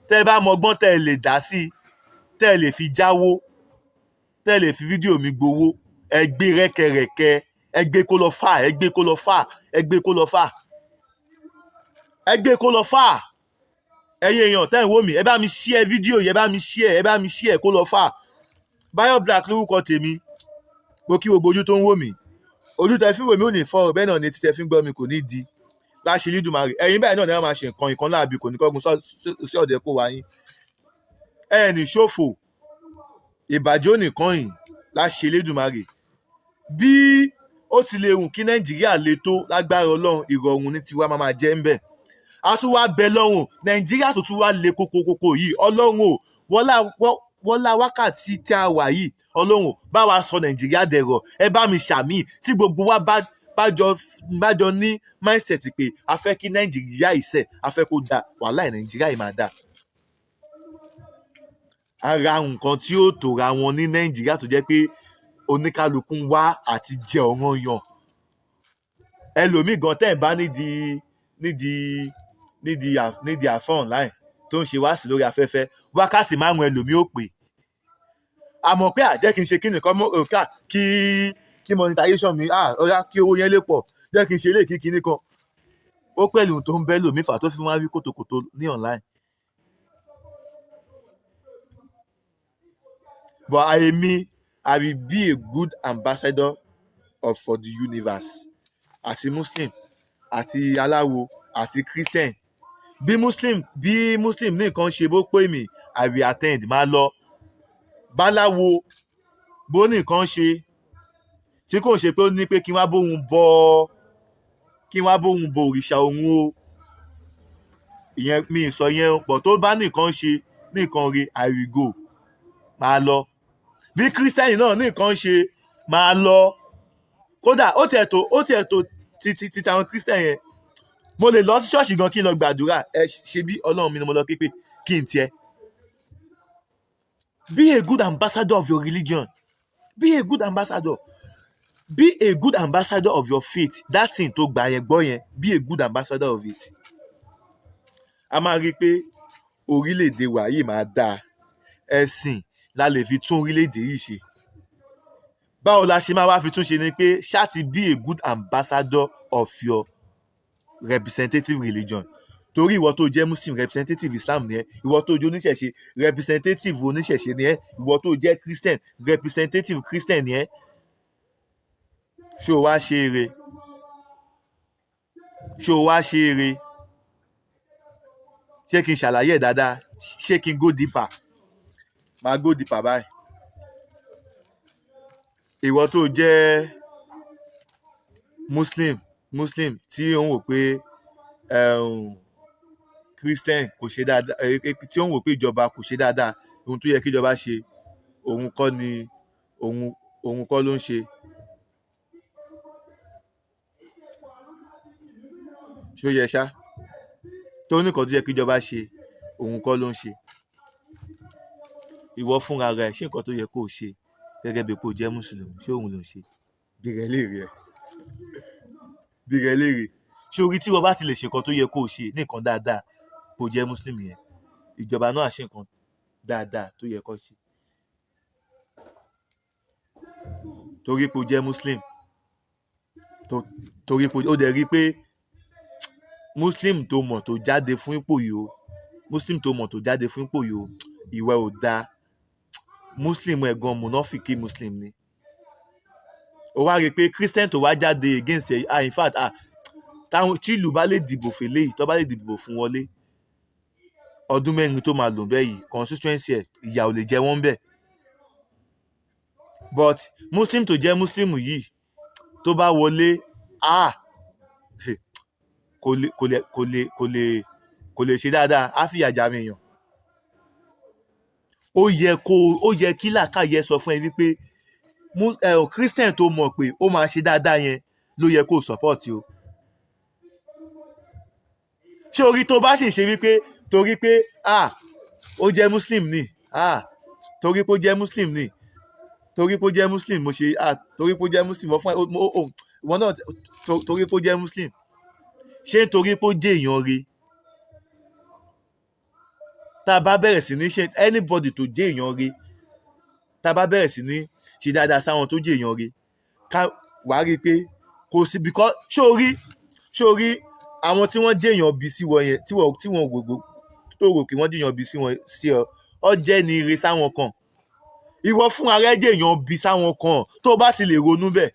tẹ́ ẹ bá mọgbọ́n tẹ́ lè dá sí tẹ́ lè fi jáwó tẹ́ lè fi fídíò mi gbowó ẹ gbé rẹ́kẹrẹ́kẹ́ ẹ gbé kó lọ fà ẹ gbé kó lọ fà ẹ̀yin èèyàn tẹ́ ń wò mí ẹ bá mi share fídíò yìí ẹ bá mi share kó lọ fà Bayo Black lórúkọ tèmi mo kí gbogbo ojú tó ń wò mí ojú tẹ́ fi wò mí ò ní fọ́ bẹ́ẹ̀ náà ni etí tẹ́ fi ń gbọ́ mi kò ní di láṣẹ Elédùmarè ẹ̀yin báyìí náà ni wọ́n máa ṣe nǹkan láàbí kò ní kọ́gun sí ọ̀dẹ̀ kó wáyé ẹ̀ ní ṣòfò ìbàjẹ́ ònìkan yìí láṣẹ Elédùmarè bí ó ti lè hùn kí Nàìjíríà le tó lágbára Ọlọ́run ìrọ̀rùn ní tiwa máa jẹ́ ń bẹ̀ a tún wá bẹ lọ́rùn Nàìjíríà tó tún wá le kókókókó yìí Ọlọ́run ò wọ́lá wákàtí tí a wà yìí Ọlọ́run bá wa sọ Nàìjíríà dẹ̀rọ̀ ẹ bá mi ṣàmì tí gbogbo wa bá bájọ ní mindset pé a fẹ́ kí Nàìjíríà ìṣe a fẹ́ kó dáa, wàhálà Nàìjíríà yìí máa dáa. Ara nǹkan tí ó tòra wọn ní Nàìjíríà tó jẹ́ pé oníkálukú ń wá àti jẹ ọ̀ràn yàn. Ẹlòmíì gan tẹ́ ẹ̀ bá nídìí àfọ́ online tó ń ṣe wá sí lórí afẹ́fẹ́, wákàtí 5 ẹlòmíì ò pé. Àmọ́ pé àjẹ́ kí n ṣe kí nìkan mọ́ òkà kí monetization mi ọ̀yá kí owó yẹn lè pọ̀, jẹ́ kí n ṣe lè kí kinní kan. Ó pẹ̀lú tó ń bẹ́ lòmíì fà tó fi máa rí kòtòkòtò ní online. But I will be a good ambassador for the universe. Àti Muslim, àti aláwo, àti Christian. Bí Muslim ní nǹkan ṣe bó pé mi, I will attend, máa lọ. Báláwo bó ní nǹkan ṣe tí kò ṣe pé ó ní pé kí wọ́n bóun bọ òrìṣà òun o. Ìyẹn mi sọ yẹn pọ̀ tó bá ní nǹkan ṣe ní nǹkan rí, I will go, máa lọ. Bí Christian náà ní nǹkan ṣe máa lọ. Kódà ó tiẹ̀ tó ti àwọn Christian yẹn, mo lè lọ sí ṣọ́ọ̀ṣì gan kí n lọ gbàdúrà, ṣe bí Ọlọ́run mi ni mo lọ képe kí n tiẹ̀. Be a good ambassador of your religion. Be a good ambassador. Be a good ambassador of your faith. That thing tó gbà yẹn gbọ́ yẹn, be a good ambassador of it. A máa rí i pé orílẹ̀-èdè wa yìí máa dáa. Ẹ̀sìn la lè fi tún orílẹ̀-èdè yìí ṣe. Báwo la ṣe máa wá fi tún ṣe ni pé ṣáàtì be a good ambassador of your representative religion. Torí ìwọ tó jẹ́ Muslim, representative Islam ni ẹ́. Ìwọ tó jẹ́ oníṣẹ̀ṣe, representative oníṣẹ̀ṣe ni ẹ́. Ìwọ tó jẹ́ Christian, representative Christian ni ẹ́. Ṣé o wá ṣe eré? Ṣé o wá ṣe eré? Ṣé kí n ṣàlàyé ẹ̀ dáadáa? Ṣé kí n go deeper? Máa go deeper báyìí. Ìwọ tó jẹ́ Muslim tí ó ń wò pé Christian kò ṣe dáadáa, tí ó ń wò pé ìjọba kò ṣe dáadáa, ohun tó yẹ kí ìjọba ṣe òun kọ́ ló ń ṣe. Ṣé ó yẹ ṣá? Tó ní nǹkan tó yẹ kí ìjọba ṣe òun kọ́ ló ń ṣe. Ìwọ fúnra rẹ̀ ṣé nǹkan tó yẹ kó o ṣe gẹ́gẹ́ bí kó jẹ́ Mùsùlùmí ṣé òun ló ń ṣe? Bí rẹ̀ léèrè. Ṣé orí tí wọ́n bá ti lè ṣe nǹkan tó yẹ kó o ṣe ní nǹkan dáadáa kó jẹ́ Mùsùlùmí yẹn, ìjọba náà á ṣe nǹkan dáadáa tó yẹ kó ṣe. Torí pé o jẹ́ Muslim, torí pé ó dẹ̀ rí pé Muslim tó mọ̀ tó jáde fún ipò yìí o, ìwẹ̀ ò dáa. Muslim ẹ̀gan munafiki Muslim ni. Ó wá rí i pé Christian tó wá jáde against ẹ̀, in fact tí ìlú bá lè dìbò fèlè yìí, tó bá lè dìbò fún wọlé, ọdún 4 tó máa lò bẹ́ẹ̀ yìí, constituency ẹ̀ ìyà ò lè jẹ wọ́n bẹ́ẹ̀. But Muslim tó jẹ́ Muslim yìí tó bá wọlé, kò lè ṣe dáadáa, á fìyà jà mí èèyàn. Ó yẹ kí làákàyè sọ fún ẹ wípé Christian tó mọ̀ pé ó máa ṣe dáadáa yẹn ló yẹ kó support o. Ṣé orí tó bá sì ṣe wípé torí pé ó jẹ́ Muslim ni, torí pé ó jẹ́ Muslim ni, torí pé ó jẹ́ Muslim mo ṣe torí pé ó jẹ́ Muslim wọn náà torí pé ó jẹ́ Muslim. Ṣé nítorí pé ó jẹ́ èèyàn re? Tá a bá bẹ̀rẹ̀ sí ní ṣe anybody tó jẹ́ èèyàn re, tá a bá bẹ̀rẹ̀ sí ní ṣe dáadáa sáwọn tó jẹ́ èèyàn re, wàá rí i pé kò sí because ṣé o rí àwọn tí wọ́n jẹ́ èèyàn bí sí wọn yẹn tí wọ́n gbogbo tó rò pé wọ́n jẹ́ èèyàn bí sí ọ jẹ́ ní ire sáwọn kan. Ìwọ fún ara ẹ jẹ́ èèyàn bí sáwọn kan tó bá ti lè ronú bẹ́ẹ̀,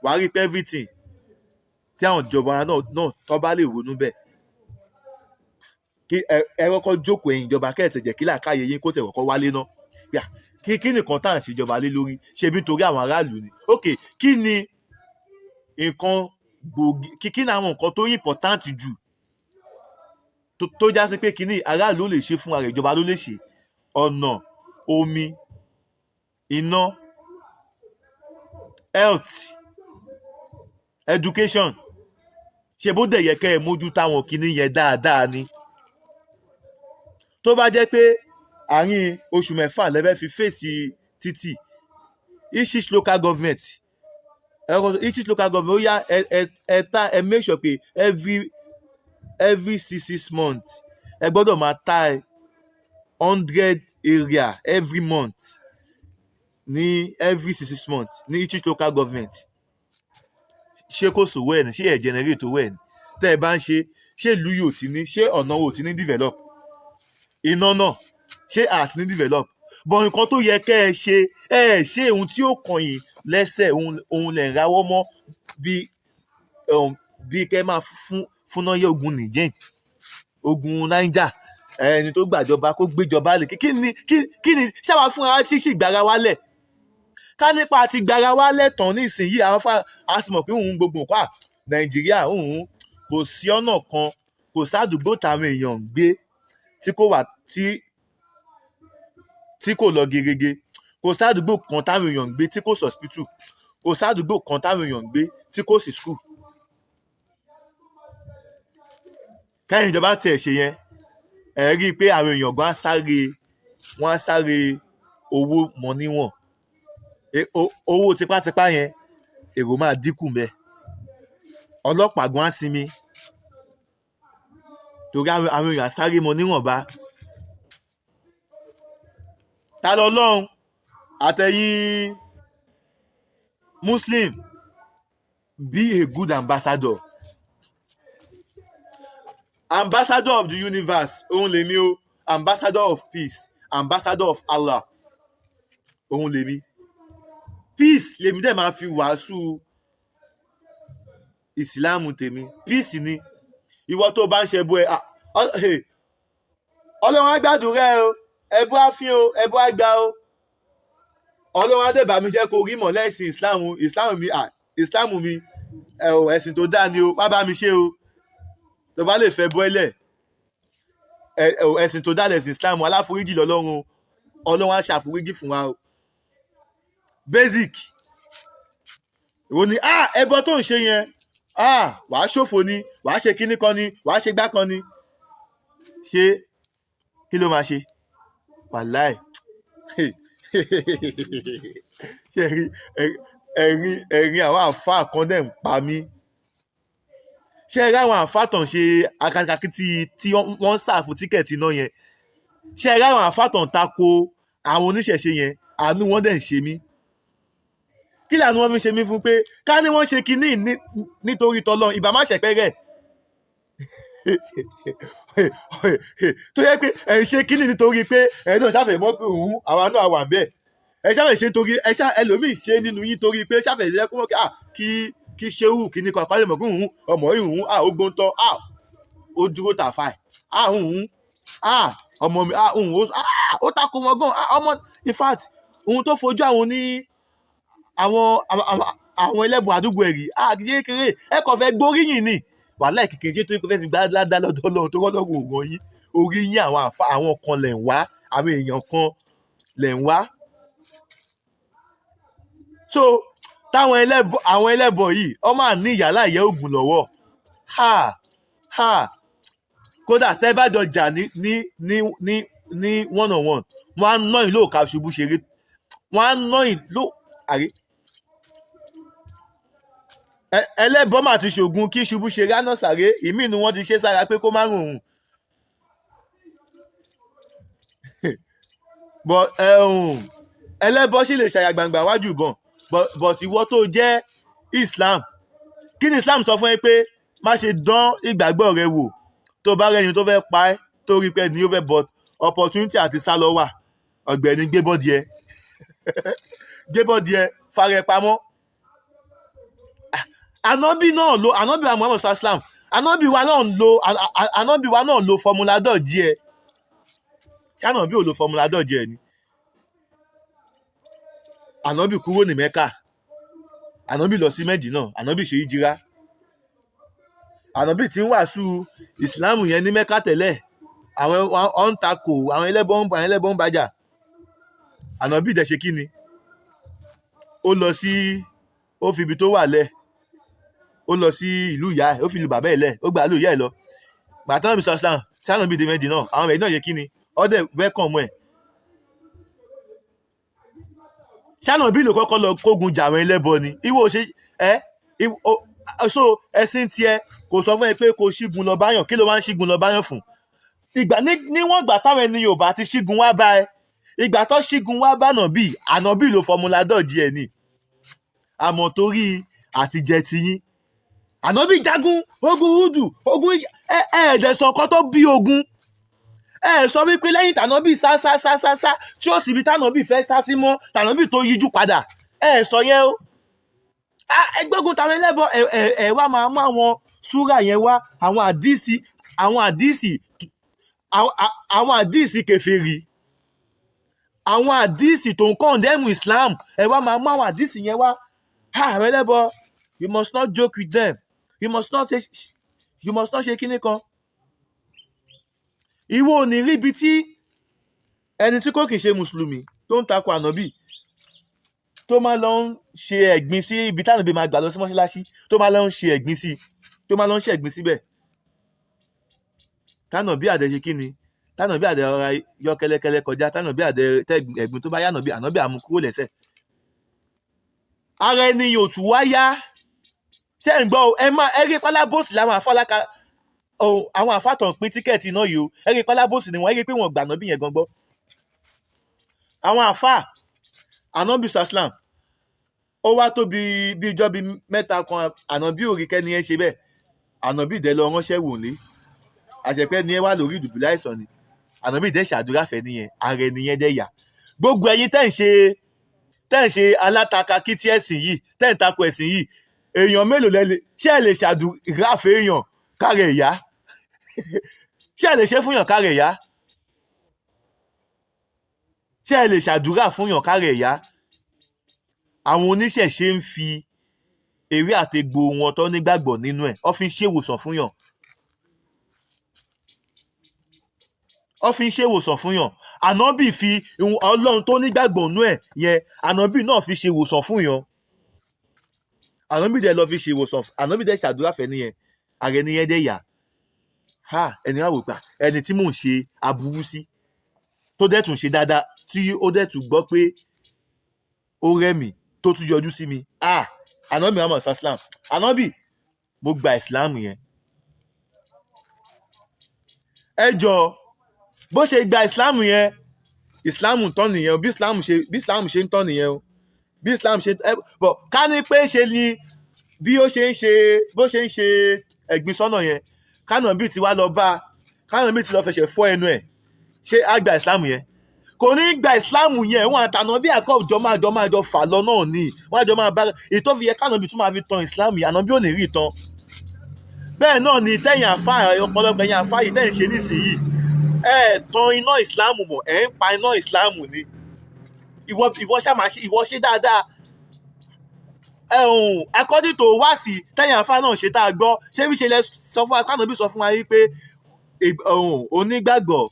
wàá rí i pé everything tí àwọn ìjọba náà tó bá lè ronú bẹ́ẹ̀. Kí ẹ kọ́kọ́ jókòó ẹ̀yin ìjọba kẹ́ẹ̀tẹ̀ jẹ́ kí làákàyè yín kó tẹ̀ kọ́kọ́ wálé ná. Kí nìkan tá à ń ṣèjọba lé lórí ṣe bí torí àwọn aráàlú ni. Ok, kí ni nǹkan gbòógì, kí ni àwọn nǹkan tó important jù tó já sí pé kíní aráàlú lè ṣe fún ara ìjọba ló lè ṣe? Ọ̀nà, omi, iná, health, education ṣe bó dẹ̀ yẹ kẹ́ ẹ mójú táwọn kinní yẹn dáadáa ni. Tó bá jẹ́ pé àárín oṣù mẹ́fà lẹ́fẹ́ fi fèsì títì, each local government ó yá ẹ make sure pé every 6 months ẹ gbọ́dọ̀ máa tile 100 area every month ní every 6 months ní each local government. Ṣé kò sówó ẹ̀ ní, ṣé ẹ̀ generate owó ẹ̀ ní? Tẹ́ ẹ bá ń ṣé ìlú yóò ti ní, ṣé ọ̀nà wo ti ní develop? Iná náà ṣé àti ní develop? Bọ̀ nǹkan tó yẹ kẹ́ ẹ ṣe ohun tí ó kàn yín lẹ́sẹ̀ ohun lẹ̀ ń rawọ́ mọ́ bí kẹ́ máa fúnná yẹ ogun Nìjẹ́, ogun Niger, ẹni tó gbàjọba kó gbéjọba lè kí ni ṣáwa fúnra ṣíṣì gbára wálẹ̀. Ká nípa àti gbára wálẹ̀ tán nísìnyí a ti mọ̀ pé òun gbogbo nǹkan Nàìjíríà kò sí ọ̀nà kan, kò sádùúgbò táwọn èèyàn ń gbé tí kò lọ gerege, kò sádùúgbò kan táwọn èèyàn ń gbé tí kò sọ̀spítù, kò sádùúgbò kan táwọn èèyàn ń gbé tí kò sí skul. Kẹ́yìn ìjọba tiẹ̀ ṣe yẹn ẹ rí i pé àwọn èèyàn gan wọ́n á sáré owó mọ́ níwọ̀n. Owó tipátipá yẹn èrò máa dínkù mẹ́. Ọlọ́pàá gan á sinmi torí àwọn èèyàn á sáré mọ́ níwọ̀nba. Ta lọ lọ́hùn àtẹ̀yìn Muslim, be a good ambassador. Ambassador of the universe òun lèmi o, ambassador of peace, ambassador of Allah òun lèmi. Peace lèmi dẹ̀ máa fi wàásù ìsìláàmù tèmi. Peace ni ìwọ tó bá ń ṣe ẹbọ Ọlọ́run á gbàdúrà ẹ o, ẹbọ á fín o, ẹbọ á gbà o. Ọlọ́run á dẹ̀ bá mi jẹ́ kó rí mọ̀ lẹ́sìn ìsìláàmù mi ẹ̀sìn tó dáa ni o, wá bá mi ṣe o. Tó bá lè fẹ́ bọ́ẹ̀lẹ̀ ẹ̀sìn tó dáa lẹ̀sìn ìsìláàmù, aláforíjì lọ́lọ́run, Ọlọ́run á ṣàforíjì fún wa o. Basic ìwọ ni ẹbọ tó ń ṣe yẹn wàá ṣòfò ni, wàá ṣe kíní kan ni, wàá ṣe gbá kan ni. Ṣé kí ló máa ṣe? Wàláì ẹ̀rín àwọn àfáà kan dẹ̀ ń pa mí. Ṣé ẹ rí àwọn àfáà tàn ṣe akakakítí tí wọ́n ń ṣàfù tíkẹ̀tì náà yẹn? Ṣé ẹ rí àwọn àfáà tàn tako àwọn oníṣẹ̀ṣe yẹn? Àánú wọn dẹ̀ ń ṣe mí. Kí làánú wọn fi ṣe mí fún pé ká ní wọ́n ṣe kinní nítorí tọ́lọ́run ìbá má ṣẹ̀pẹ́ rẹ̀. Tó yẹ pé ẹ̀ ń ṣe kinní nítorí pé ẹ̀ náà ṣàfẹ́ mọ́ pé àwa náà wà bẹ́ẹ̀. Ẹ ṣàfẹ́ ṣe nítorí ẹlòmíì ṣe nínú yín torí pé ṣàfẹ́ ṣe lẹ́kún kí ṣéwù kíní kan kálẹ̀ mọ̀ kí ọmọ yìí ó gbóńtọ́ ó dúró tàfà ọmọ mi ó takò wọn gan ọmọ in fact ohun tó fojú àwọn ní àwọn ẹlẹ́bùn àdúgbò ẹ̀rí kìí kéré ẹ kàn fẹ́ gbóríyìn ni wàhálà kékeré tó fẹ́ fi gbá ládá lọ́dọ̀ Ọlọ́run tó rọ́lọ́run òògùn yín orí yín àwọn kan lẹ̀ ń wá, àwọn èèyàn kan lẹ̀ ń wá. So táwọn ẹlẹ́bọ yìí wọ́n máa ní ìyálà ìyẹ́ ògùn lọ́wọ́ kódà tẹ́ bá jọ jà ní one on one wọ́n á ná ìlú òkà ṣubú ṣeré, wọ́n á ná ìlú àrí. Ẹlẹ́bọ mà ti ṣògùn kí ṣubú ṣeré àná sàré, ìmí inú wọn ti ṣe sára pé kó má rùn òun. But ẹlẹ́bọ sì lè ṣàyà gbangba wájú ìbọn but ìwọ tó jẹ́ Islam, kí ni Islam sọ fún ẹ pé má ṣe dán ìgbàgbọ́ rẹ wò tó bá rẹni tó fẹ́ pa ẹ́ tó rí pé ní ó fẹ́ but opportunity àti sálọ wà, ọ̀gbẹ́ni gbé bọ́dì ẹ fara ẹ pamọ́. Ànábì wa Muhammad sallam ànábì wa náà lo formula dọ́ọ̀jì ẹ ṣé ànábì ò lo formula dọ́ọ̀jì ẹ ni? Ànábì kúrò ní Mẹ́kà, ànábì lọ sí Mẹ́dínà, ànábì ṣe ìjírá, ànábì tí ń wàásù ìsìláàmù yẹn ní Mẹ́kà tẹ́lẹ̀, àwọn ọ̀ǹtakò àwọn ẹlẹ́bọ ń bàjà. Ànábì dẹ̀ ṣe kí ni? Ó lọ sí ó fi ibi tó wà lẹ̀ ó lọ sí ìlú ìyá ẹ̀ ó fi ìlú bàbá ẹ̀ lẹ̀ ó gbà lù ìyá ẹ̀ lọ gbàtà náà bí sọ́sán sáà bí dèmẹ́dì náà àwọn ẹ̀dí náà yẹ kí ni ọdẹ wẹ́kọ̀mù ẹ̀ sáà bí ló kọ́kọ́ lọ kógun jà àwọn ẹlẹ́bọ ni ìwọ ṣe ẹ́ so ẹ̀sìn tiẹ̀ kò sọ fún ẹ pé kò ṣígun lọ báyàn kí ló wá ń ṣígun lọ báyàn fún ìgbà níwọ̀n ìgbà táwọn ẹni Yorùbá ti ṣígun wá bá ẹ ìgbà tó ṣígun wá bá ànábì ló fọmúlà dọ̀jì ẹ̀ ni àmọ́ torí àtijẹ́ tiyín ànábì jagun ogun húdù ogun ẹ̀ẹ́dẹ̀sán kan tó bí ogun sọ wípé lẹ́yìn tànábì sá tí ó sì bí tànábì fẹ́ sá sí mọ́ tànábì tó yíjú padà sọ yẹn o ẹgbẹ́gun tàwọn ẹlẹ́bọ wá máa mú àwọn súrà yẹn wá àwọn àdíìsì kèfèrí àwọn àdíìsì tó ń kọ́ndẹ́mù Islam wá máa mú àwọn àdíìsì yẹn wá àwọn ẹlẹ́bọ you must not joke with them you must not ṣe kíní kan ìwọ ò ní rí ibi tí ẹni tí kò kì í ṣe mùsùlùmí tó ń takò ànábì tó máa lọ ń ṣe ẹ̀gbin sí ibi táwọn ibi máa gbà lọ sí mọ́ṣáláṣí tó máa lọ ń ṣe ẹ̀gbin sí tó máa lọ ń ṣe ẹ̀gbin síbẹ̀ tánà bí àdẹ ṣe kí ni tánà bí àdẹ ọ̀rá yọ kẹ́lẹ́kẹ́lẹ́ kọjá tánà bí àdẹ tẹ ẹ̀gbin tó bá yá ànábì àmú kúrò lẹ́sẹ̀ ara ẹni yóò tún wá yá tẹ́ ń gbọ́ ẹ rí pálábòsì láwọn àfọláka àwọn àfàtàn pín tíkẹ́ẹ̀tì náà yìí o ẹ rí pálábòsì ni wọ́n ẹ rí pé wọ́n gbà ànábì yẹn gangan àwọn àfà ànábì sàslam ó wá tó bí ijọ́ bíi mẹ́ta kan ànábì òrí kẹ́ni ẹ ṣe bẹ́ẹ̀ ànábì dẹ́ lọ ránṣẹ́ wò ní àṣẹpẹ́ ni ẹ wá lórí ìdùbúlẹ̀ àìsàn ni ànábì dẹ́ ṣàdúrà fẹ́ nìyẹn ààrẹ nìyẹn dẹ́ yà gbogbo ẹ̀yin tẹ́ ń ṣe alátakà kí tí ẹ̀sìn yìí tẹ́ ń takò ẹ̀sìn yìí èèyàn mélòó lẹ́lẹ̀ ṣé ẹ lè ṣàdúrà fẹ́ èèyàn kárẹ̀ ìyá ṣé ẹ lè ṣe fún yàn kárẹ̀ ìyá ṣé ẹ lè ṣàdúrà fún yàn kárẹ̀ ìyá àwọn oníṣẹ̀ṣe ń fi ewé àtegbò wọn tó nígbàgbọ́ nínú ẹ̀ ó fi ń ṣèwòsàn fún yàn ó fi ń ṣèwòsàn fún yàn ànábì fi ọlọ́run tó nígbàgbọ́ nínú ẹ̀ yẹn ànábì náà fi ṣèwòsàn fún yàn ànábì dẹ̀ lọ fi ṣèwòsàn ànábì dẹ̀ ṣàdúrà fẹ́ nìyẹn ààrẹ nìyẹn dẹ̀ yà ẹni wá wò pa ẹni tí mò ń ṣe aburú sí tó dẹ̀ tún ṣe dáadáa tí ó dẹ̀ tún gbọ́ pé ó rẹ̀ mí tó tún yọjú sí mi ànábì Muhammad sallam ànábì mo gba ìsìláàmù yẹn ẹ jọ bó ṣe gba ìsìláàmù yẹn ìsìláàmù tán nìyẹn o bí ìsìláàmù ṣe ń tán nìyẹn o bí ìsìláàmù ṣe bọ̀ ká ní pé ṣe ni bí ó ṣe ń ṣe bó ṣe ń ṣe ẹ̀gbin sọ́nà yẹn kánàbì ti wá lọ bá kánàbì ti lọ fẹsẹ̀ fọ́ ẹnu ẹ̀ ṣé á gba ìsìláàmù yẹn kò ní gba ìsìláàmù yẹn wọn àtànà bí àkọ́jọ máa jọ fà lọ náà ni wọn àjọ máa bá ètò fi yẹ kánàbì tún máa fi tan ìsìláàmù yẹn ànábì ò ní rí tán bẹ́ẹ̀ náà ni tẹ̀yìn àfa ọ̀pọ̀lọpọ̀ ẹ̀yìn àfa yìí tẹ̀yìn ṣe nísìnyí tan iná ìsìláàmù mọ̀ ń pa iná ìsìláàmù ni ìwọ ṣe dáadáa according to wáàsí tẹ̀yìn àfa náà ṣe tá a gbọ́ ṣé bí ṣe lẹ sọ fún wa kánàbì sọ fún wa yìí pé onígbàgbọ́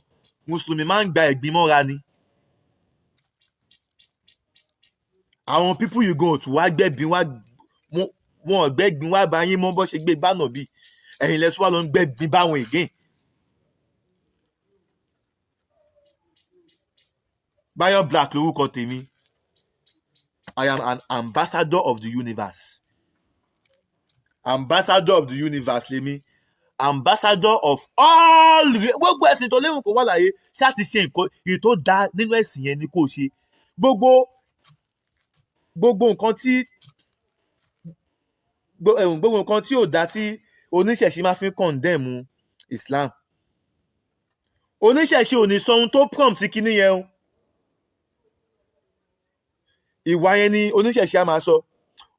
mùsùlùmí máa ń gba ẹ̀gbin mọ́ra ni àwọn people you go to wá gbẹ́gbin wá wọn ò gbẹ́gbin wá bá yín mọ́ bọ́ ṣe gbé bánà bíi ẹ̀yin lẹ́sùn wá lọ ń gbẹ́gbin báwọn again. Bayo Black lórúkọ tèmi I am an ambassador of the universe lèmi ambassador of all gbogbo ẹ̀sìn tó léwu kó wà láyé ṣáà ti ṣe nǹkan èyí tó dáa nínú ẹ̀sìn yẹn ni kò ṣe gbogbo nǹkan tí ò dá tí oníṣẹ̀ṣe máa fi kọ̀ǹdẹ̀mù Islam oníṣẹ̀ṣe ò ní sọ ohun tó prompt sí kinní yẹn o ìwà yẹn ni oníṣẹ̀ṣe á máa sọ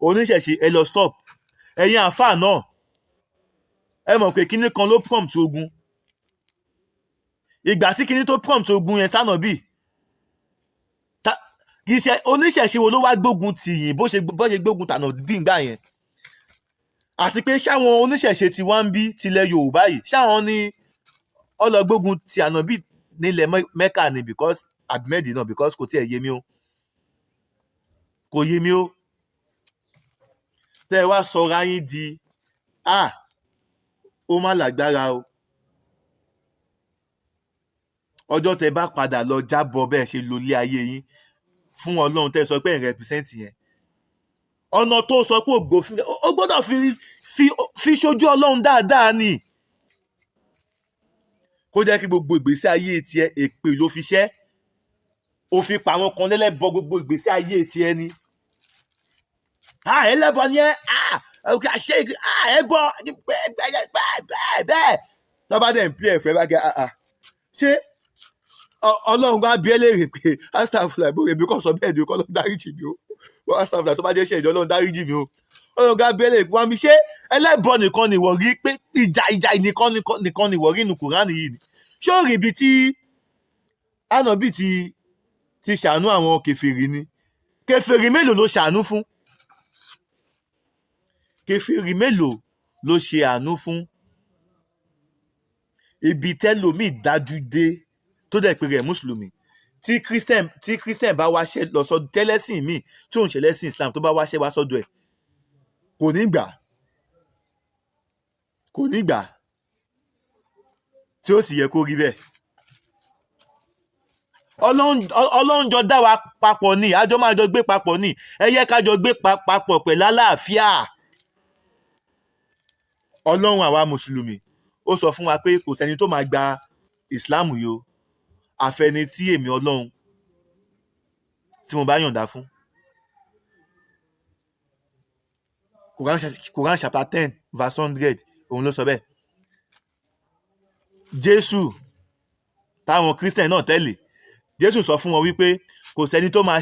oníṣẹ̀ṣe ẹ lọ stop ẹ̀yin àáfàá náà ẹ mọ̀ pé kinní kan ló prompt ogun ìgbà tí kinní tó prompt ogun yẹn sánà bíi oníṣẹ̀ṣe wo ló wá gbógun tì yín bó ṣe gbógun tànà bí ngbà yẹn àti pé ṣáwọn oníṣẹ̀ṣe tí wọ́n ń bí tilẹ̀ Yorùbá yìí ṣáwọn ní ọlọ́gbógun ti ànábì nílẹ̀ Mẹ́kà ni because abimedi náà because kò tiẹ̀ yé mi o tẹ́ ẹ wá sọra yín di ó má lágbára o. ọjọ́ tẹ bá padà lọ jábọ̀ bẹ́ẹ̀ ṣe lo ilé ayé yín fún Ọlọ́run tẹ́ sọ pé ẹ̀ represent yẹn, ọ̀nà tó sọ pé ògbófin ó gbọ́dọ̀ fi ṣojú Ọlọ́run dáadáa ni. kó jẹ́ kí gbogbo ìgbésí ayé tiẹ̀ èpè ló fi ṣẹ́, ó fi pa àwọn kan lẹ́lẹ́bọ gbogbo ìgbésí ayé tiẹ̀ ni. ẹlẹ́bọ ni ṣe ẹbọ bẹ́ẹ̀ tọ́ba dẹ̀ ń pè ẹ̀fẹ́ bá gẹ́ ṣé Ọlọ́run bá bí ẹ léèrè pé astagfirullah ìbò èmi kò sọ bẹ́ẹ̀ ni o kọ́ ló dáríjì mi o astagfirullah tó bá jẹ́ ṣẹ̀jọ́ Ọlọ́run dáríjì mi o. Ọlọ́run bá bí ẹ léèrè pé wọ́n mi ṣé ẹlẹ́bọ nìkan ni wọ́n rí pé ìjà nìkan ni wọ́n rí inú Kùránì yìí ni. ṣé ó rí ibi tí ànábì ti ṣàánú àwọn kèfèrí ni? kèfèrí mélòó ló ṣàánú fún? kèfèrí mélòó ló ṣe àánú fún? ibi tẹ́lòmíì dájú dé tó dẹ̀ pé rẹ̀ mùsùlùmí, tí christian bá wáṣẹ́ lọ sọ́dọ̀ tẹ́lẹ́sìn míì tí òun ṣẹlẹ́sìn Islam tó bá wáṣẹ́ wá sọ́dọ̀ ẹ̀ kò ní gbà tí ó sì yẹ kó rí bẹ́ẹ̀. Ọlọ́run jọ dá wa papọ̀ ni, àjọ máa jọ gbé papọ̀ ni, ẹ yẹ ká jọ gbé papọ̀ pẹ̀lú àlàáfíà. Ọlọ́run àwa mùsùlùmí ó sọ fún wa pé kò sẹ́ni tó máa gba Islam yìí o àfẹni tí èmi Ọlọ́run tí mo bá yọ̀ǹda fún. Quran chapter 10 verse 100 òun ló sọ bẹ́ẹ̀. Jésù táwọn Christian náà tẹ̀lé, Jésù sọ fún wọn wípé kò sẹ́ni tó máa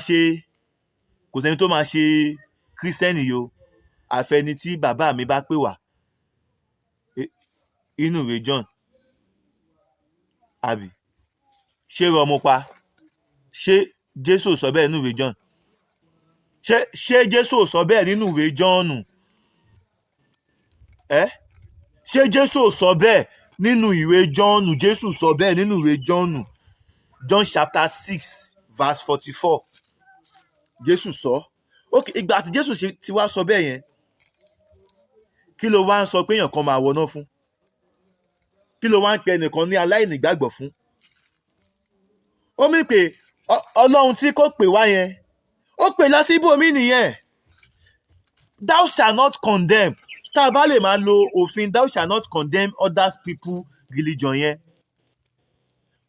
ṣe Christian yìí o àfẹni tí bàbá mi bá pè wá. Inú ìwé John àbí ṣé rọ mo pa? ṣé Jésù sọ bẹ́ẹ̀ nínú ìwé John? ṣé Jésù sọ bẹ́ẹ̀ nínú ìwé John? ṣé Jésù sọ bẹ́ẹ̀ nínú ìwé John? Jésù sọ bẹ́ẹ̀ nínú ìwé John chapter 6 verse 44. Jésù sọ. ìgbà tí Jésù ti wá sọ bẹ́ẹ̀ yẹn, kí ló wá ń sọ pé èèyàn kan máa wọná fún? kí ló wá ń pè ẹnìkan ní aláìnígbàgbọ́ fún? ó mì pé Ọlọ́run tí kò pè wá yẹn ó pè lọ sí ibòmí nìyẹn. Thou shall not condemn. tá a bá lè máa lo òfin thou shall not condemn other people religion yẹn.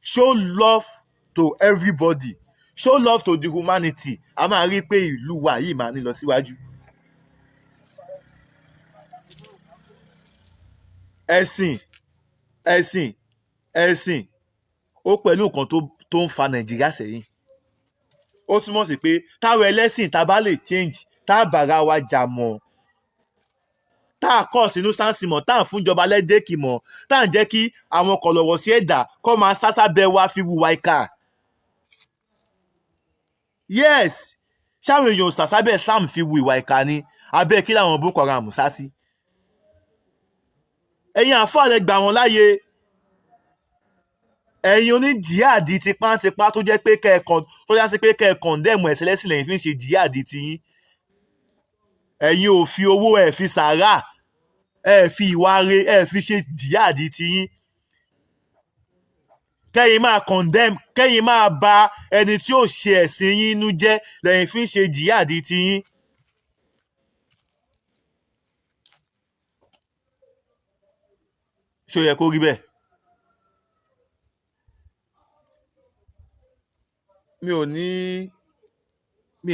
Show love to everybody, show love to the humanity, a máa rí i pé ìlú wa yìí máa ní lọ síwájú. ẹ̀sìn ó pẹ̀lú nǹkan tó ń fa Nàìjíríà sẹ́yìn. ó túmọ̀ sí pé táwọn ẹlẹ́sìn tá a bá lè change, tá a bára wa jà mọ́, tá a kọ́ sínú sáǹsì mọ́, tá a fúnjọba lẹ́dẹ́kì mọ́, tá a ń jẹ́ kí àwọn kọ̀lọ̀wọ̀ sí ẹ̀dá kọ́ máa sásá bẹ́ wá fi wùwà ìkà. Yes, ṣáwọn èèyàn sàsábẹ̀ Islam fi wu ìwà ìkà ni, abẹ́ kí làwọn Boko Haram sá sí. ẹ̀yin àfáà lẹ gbà wọ́n láàyè, ẹ̀yin oní jihadi tipátipá tó jẹ́ pé tó já sí pé kọ̀ǹdẹ́mù ẹ̀sẹ̀ lẹ́sìn lẹ́yìn fi ń ṣe jihadi tiyín. ẹ̀yin ò fi owó, ẹ̀ fi sàárà, ẹ̀ fi ìwà re, ẹ̀ fi ṣe jihadi tiyín. kẹ́yìn máa condemn, kẹ́yìn máa ba ẹni tí ó ṣe ẹ̀sìn yín inú jẹ́ lẹ́yìn fi ń ṣe jihadi tiyín. ṣé ó yẹ kó rí bẹ́ẹ̀? mi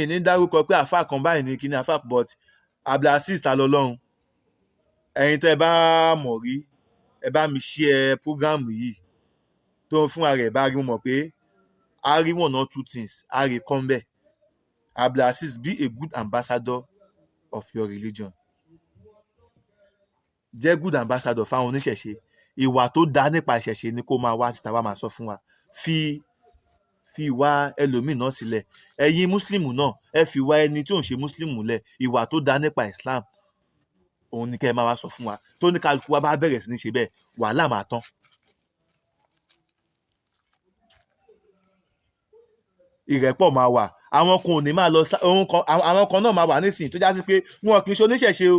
ò ní dárúkọ pé àfáà kan báyìí ní kíní àfáà, but Abdulaziz Tani Olorun, ẹ̀yin tẹ́ ẹ bá mọ̀ rí ẹ bá mi share program yìí tó ń fún ara ẹ̀ bá rí, mo mọ̀ pé a rí 1 or 2 things a rí kọ́ mbẹ́. Abdulaziz, be a good ambassador of your religion. jẹ́ good ambassador fáwọn oníṣẹ̀ṣe. ìwà tó dáa nípa ìṣẹ̀ṣe ni kó máa wá síta wá máa sọ fún wa. fi ìwà ẹlòmíì náà sílẹ̀. ẹ̀yin mùsùlùmù náà ẹ fi ìwà ẹni tí ò ń ṣe mùsùlùmù lẹ̀. ìwà tó dáa nípa Islam òun ni kẹ́ ẹ máa wá sọ fún wa. tó ní kálukú wa bá bẹ̀rẹ̀ sí ní ṣe bẹ́ẹ̀, wàhálà máa tán. ìrẹ́pọ̀ máa wà. àwọn kan ò ní máa lọ àwọn kan náà máa wà nísìnyí tó já sí pé wọn kì í ṣe oníṣẹ̀ṣe o.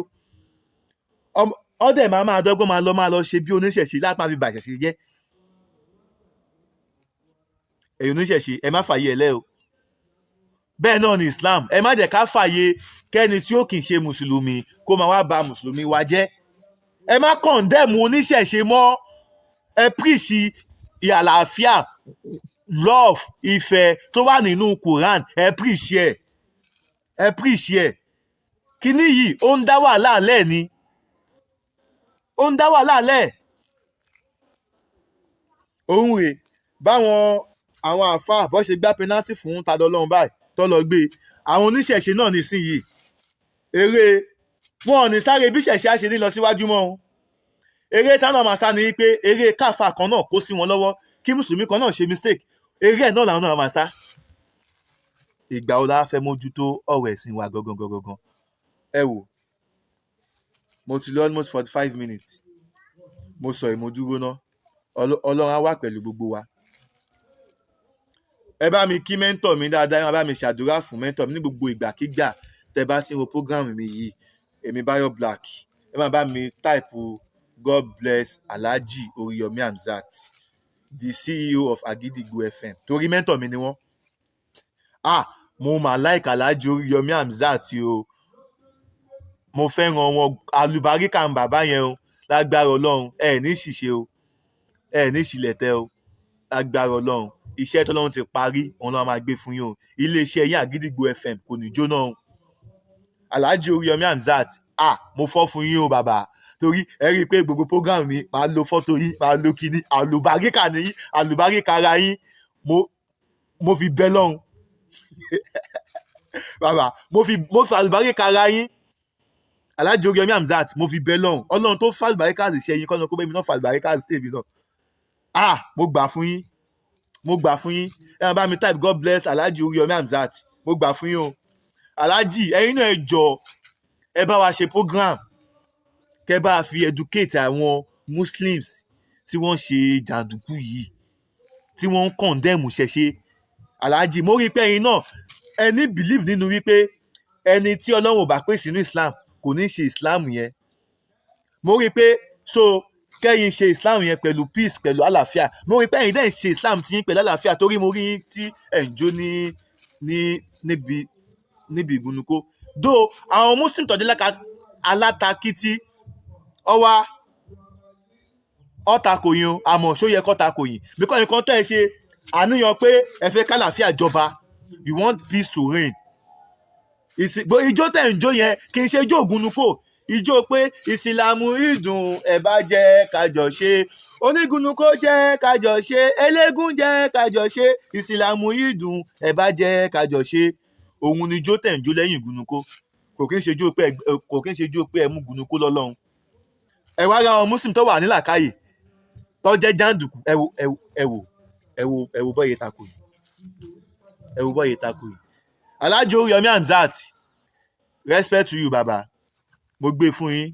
ọ̀dẹ̀ máa dọ́gbọ́n máa lọ ṣe bí oníṣẹ̀ṣe láti máa fi bàṣẹ̀ṣe jẹ́. ẹ̀yin oníṣẹ̀ṣe ẹ má fààyè ẹlẹ́ o. bẹ́ẹ̀ náà ni Islam, ẹ má jẹ́ ká fààyè kẹ́ni tí ó kì í ṣe mùsùlùmí kó máa wá ba mùsùlùmí wa jẹ́. ẹ má kọ̀ǹdẹ̀mù oníṣẹ̀ṣe mọ́. ẹ píríṣì àlàáfíà, love, ìfẹ́ tó wà nínú Quran, ẹ píríṣì ẹ̀. ẹ píríṣì ẹ̀. kíní yìí ó ń dá wàhálà lẹ̀ ni. ó ń dá wàhálà lẹ̀. òun rèé báwọn àwọn àáfàá bó ṣe gbá penalty fún Tani Olorun báyìí tó lọ gbé àwọn oníṣẹ̀ṣe náà nísìnyìí eré wọn ò ní sáré bí ṣẹ̀ṣe á ṣe ní lọ síwájú mọ́ o. eré táwọn máa sá ni pé eré káfà kan náà kó sí wọn lọ́wọ́ kí mùsùlùmí kan náà ṣe mistake eré ẹ̀ náà làwọn náà máa sá. ìgbà wo la fẹ́ mójútó ọ̀rọ̀ ẹ̀sìn wa gangan. ẹ wò mo ti lọ almost 45 minutes mo sọ ìmọ̀dúró náà Ọlọ́run á wà pẹ̀lú gbogbo wa. ẹ bá mi kí mẹ́ńtọ̀ mi dáadáa, ẹ máa bá mi ṣàdúrà fún mẹ́ńtọ̀ mi ní gbogbo ìgbàkigbà tẹ bá ti ń wo program mi yìí. èmi Bayo Black, ẹ máa bá mi táìpù God bless Alhaji Oriyomi Hamzat, the CEO of Agidigbo FM, torí mẹ́ńtọ̀ mi ni wọ́n. mo mà like Alhaji Oriyomi Hamzat o. mo fẹ́ràn wọn, àlùbáríkà ń bàbá yẹn o. lágbára Ọlọ́run ẹ ní ṣìṣe o, ẹ ní ṣìlẹ̀tẹ̀ o. lágbára Ọlọ́run iṣẹ́ tọ́lọ́run ti parí òun náà máa gbé fún yín o. iléeṣẹ́ yín Agidigbo FM kò ní jóná o. Alhaji Oriyomi Hamzat, mo fọ́ fún yín o bàbá, torí ẹ rí i pé gbogbo program mi máa lo fọ́tò yín, máa lo kíní, àlùbáríkà nìyí, àlùbáríkà ara yín mo fi bẹ́ lọ́hùn bàbá, mo fi àlùbáríkà ara yín Alhaji Oriyomi Hamzat, mo fi bẹ́ lọ́hùn. Ọlọ́run tó fà àlùbáríkà ṣe yín kọ́nà kó bẹ́ẹ̀ mi náà fà àlùbáríkà ṣe tèmi náà. mo gbà fún yín, mo gbà fún yín. ẹ máa bá mi type God bless Alhaji Oriyomi Hamzat, mo gbà fún yín o. Alhaji ẹ̀yin náà ẹ jọ ẹ bá wa ṣe program kẹ bá fi educate àwọn Muslims tí wọ́n ṣe jàǹdùkú yìí, tí wọ́n ń condemn ṣẹ̀ṣe. Alhaji mo rí i pé ẹ̀yin náà ẹ ní believe nínú wípé ẹni tí Ọlọ́run ò bá pè sínú Islam kò ní ṣe Islam yẹn. mo rí i pé so kẹ́yìn ṣe Islam yẹn pẹ̀lú peace, pẹ̀lú àlàáfíà. mo rí i pé ẹ̀yin dẹ̀ ń ṣe Islam tí yín pẹ̀lú àlàáfíà, torí mo rí yín tí ẹ̀ ń jó níbi ìgbónukó. dó àwọn Muslim tọ́jú alátakítí ọ̀tàkò yín o, àmọ́ ṣó yẹ kó takò yín because nǹkan tẹ́ ẹ ṣe àníyàn pé ẹ fẹ́ kálàáfíà jọba, you want peace to reign. ijó tẹ̀ ń jó yẹn kì í ṣe ijó ògúnnukó, ijó pé ìsìlámù ìdùn ẹ bá jẹ́ kájọ ṣe, onígunukó jẹ́ kájọ ṣe, eléégún jẹ́ kájọ ṣe, ìsìlámù ìdùn ẹ bá jẹ́ kájọ ṣe. òun ni ijó tẹ̀ ń jó lẹ́yìn ìgunukó, kò kí ń ṣe ijó pé ẹ mú gunukó lọ́lọ́run. ẹ wá ra àwọn Muslim tó wà nílàkàyè tó jẹ́ jàǹdùkú, ẹ wò bọ́yẹ takò yìí, ẹ wò bọ́yẹ takò yìí. Alhaji Oriyomi Hamzat, respect to you baba, mo gbé fún yín.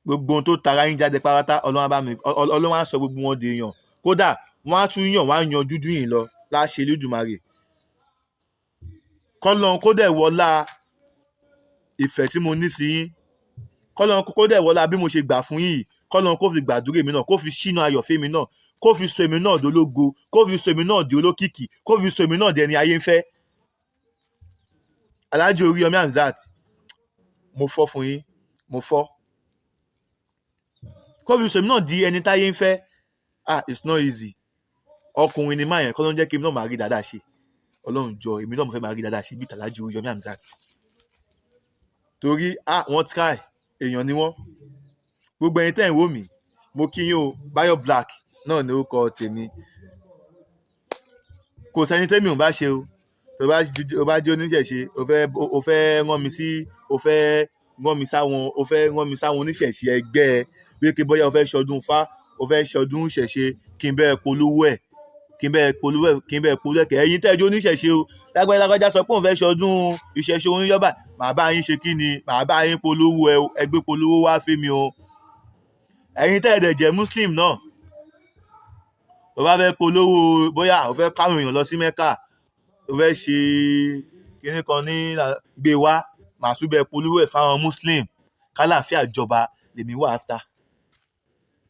gbogbo ohun tó tara yín jáde pátá Ọlọ́run á sọ gbogbo wọn di èèyàn, kódà wọ́n á tún yàn, wọ́n á yan dúdú yìí lọ láṣẹ Elédùmarè. kọ́lọ́n kó dẹ̀ wọlá ìfẹ́ tí mo ní sí yín, kọ́lọ́n kó dẹ̀ wọlá bí mo ṣe gbà fún yín, kọ́lọ́n kó fi gbàdúrà èmi náà, kó fi ṣínú ayọ̀ fèmi náà, kó fi sọ èmi náà dológo, kó fi sọ èmi náà di olókìkí, kó fi sọ èmi náà di ẹni ayé ń fẹ́. Alhaji Oriyomi Hamzat, mo fọ́ fún yín, mo fọ́. kó fi sọ èmi náà di ẹni táyé ń fẹ́. It's not easy. ọkùnrin ni máa yẹn kọ́ ló ń jẹ́ kí èmi náà máa rí dáadáa ṣe. Ọlọ́run jọ èmi náà mo fẹ́ máa rí dáadáa ṣe bí Alhaji Oriyomi Hamzat, torí wọ́n try, èèyàn ni wọ́n. gbogbo ẹ̀yin tẹ́ ń wò mí, mo kí yín o. Bayo Black náà ni orúkọ tèmi. kò sẹ́ni tẹ́mi ò bá ṣe o. tó bá jẹ́ oníṣẹ̀ṣe, o fẹ́ rán mi sáwọn oníṣẹ̀ṣe ẹgbẹ́ wípé bóyá o fẹ́ ṣọdún Ifá, o fẹ́ ṣọdún ṣẹ̀ṣe, kí n bẹ́ẹ̀ polówó ẹ̀, kẹ̀. ẹ̀yin tẹ́jọ́ oníṣẹ̀ṣe o, lágbájá sọ pé òun fẹ́ ṣọdún ìṣẹ̀ṣe oníyọ́bà, màá bá yín ṣe kí ni, màá bá yín polówó ẹ, ẹgbẹ́ polówó wá fún mi o. ẹ̀yin tẹ́ẹ̀dẹ̀ jẹ́ Muslim náà, o bá fẹ́ polówó, bóyá o fẹ́ káwọn èèyàn lọ sí Mẹ́kà, o fẹ́ ṣe kíní kan ní gbé wá, màá tún bẹ́ẹ̀ polówó ẹ̀ fáwọn Muslim. kálàáfíà jọba lèmi wà after.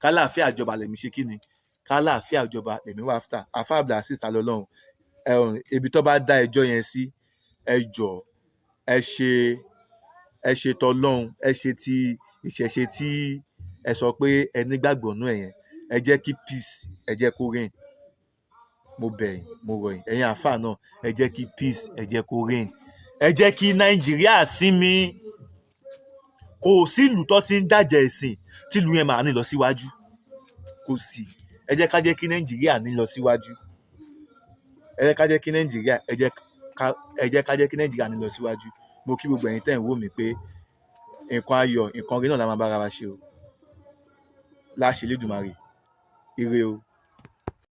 Kálàáfíà jọba lèmi ṣe kí ni? Kálàáfíà jọba lèmi wà after. Àfáà Abdulaziz Tani Olorun, ibi tó bá dá ẹjọ́ yẹn sí, ẹ jọ̀ọ́ ẹ ṣe tọlọ́hun, ẹ ṣe ti ìṣẹ̀ṣe tí ẹ sọ pé ẹ nígbàgbọ́ nú ẹ̀ yẹn, ẹ jẹ́ kí peace ẹ jẹ́ kó reign. Mo bẹ̀ yín, mo rọ̀ yín, ẹ̀yin àfáà náà, ẹ jẹ́ kí peace ẹ jẹ́ kó reign. Ẹ jẹ́ kí Nàìjíríà sinmi. Kò sí ìlú tó ti ń dàjẹ́ ẹ̀sìn tí ìlú yẹn máa ní lọ síwájú. Kò sí. Ẹ jẹ́ ká jẹ́ kí Nàìjíríà ní lọ síwájú. Ẹ jẹ́ ká jẹ́ kí Nàìjíríà kí Nàìjíríà ní lọ síwájú. Mo kí gbogbo ẹ̀yin tẹ́ ń wò mí pé nǹkan ayọ̀, nǹkan ire náà la máa bára wa ṣe o. Láṣẹ Elédùmarè. Ire o.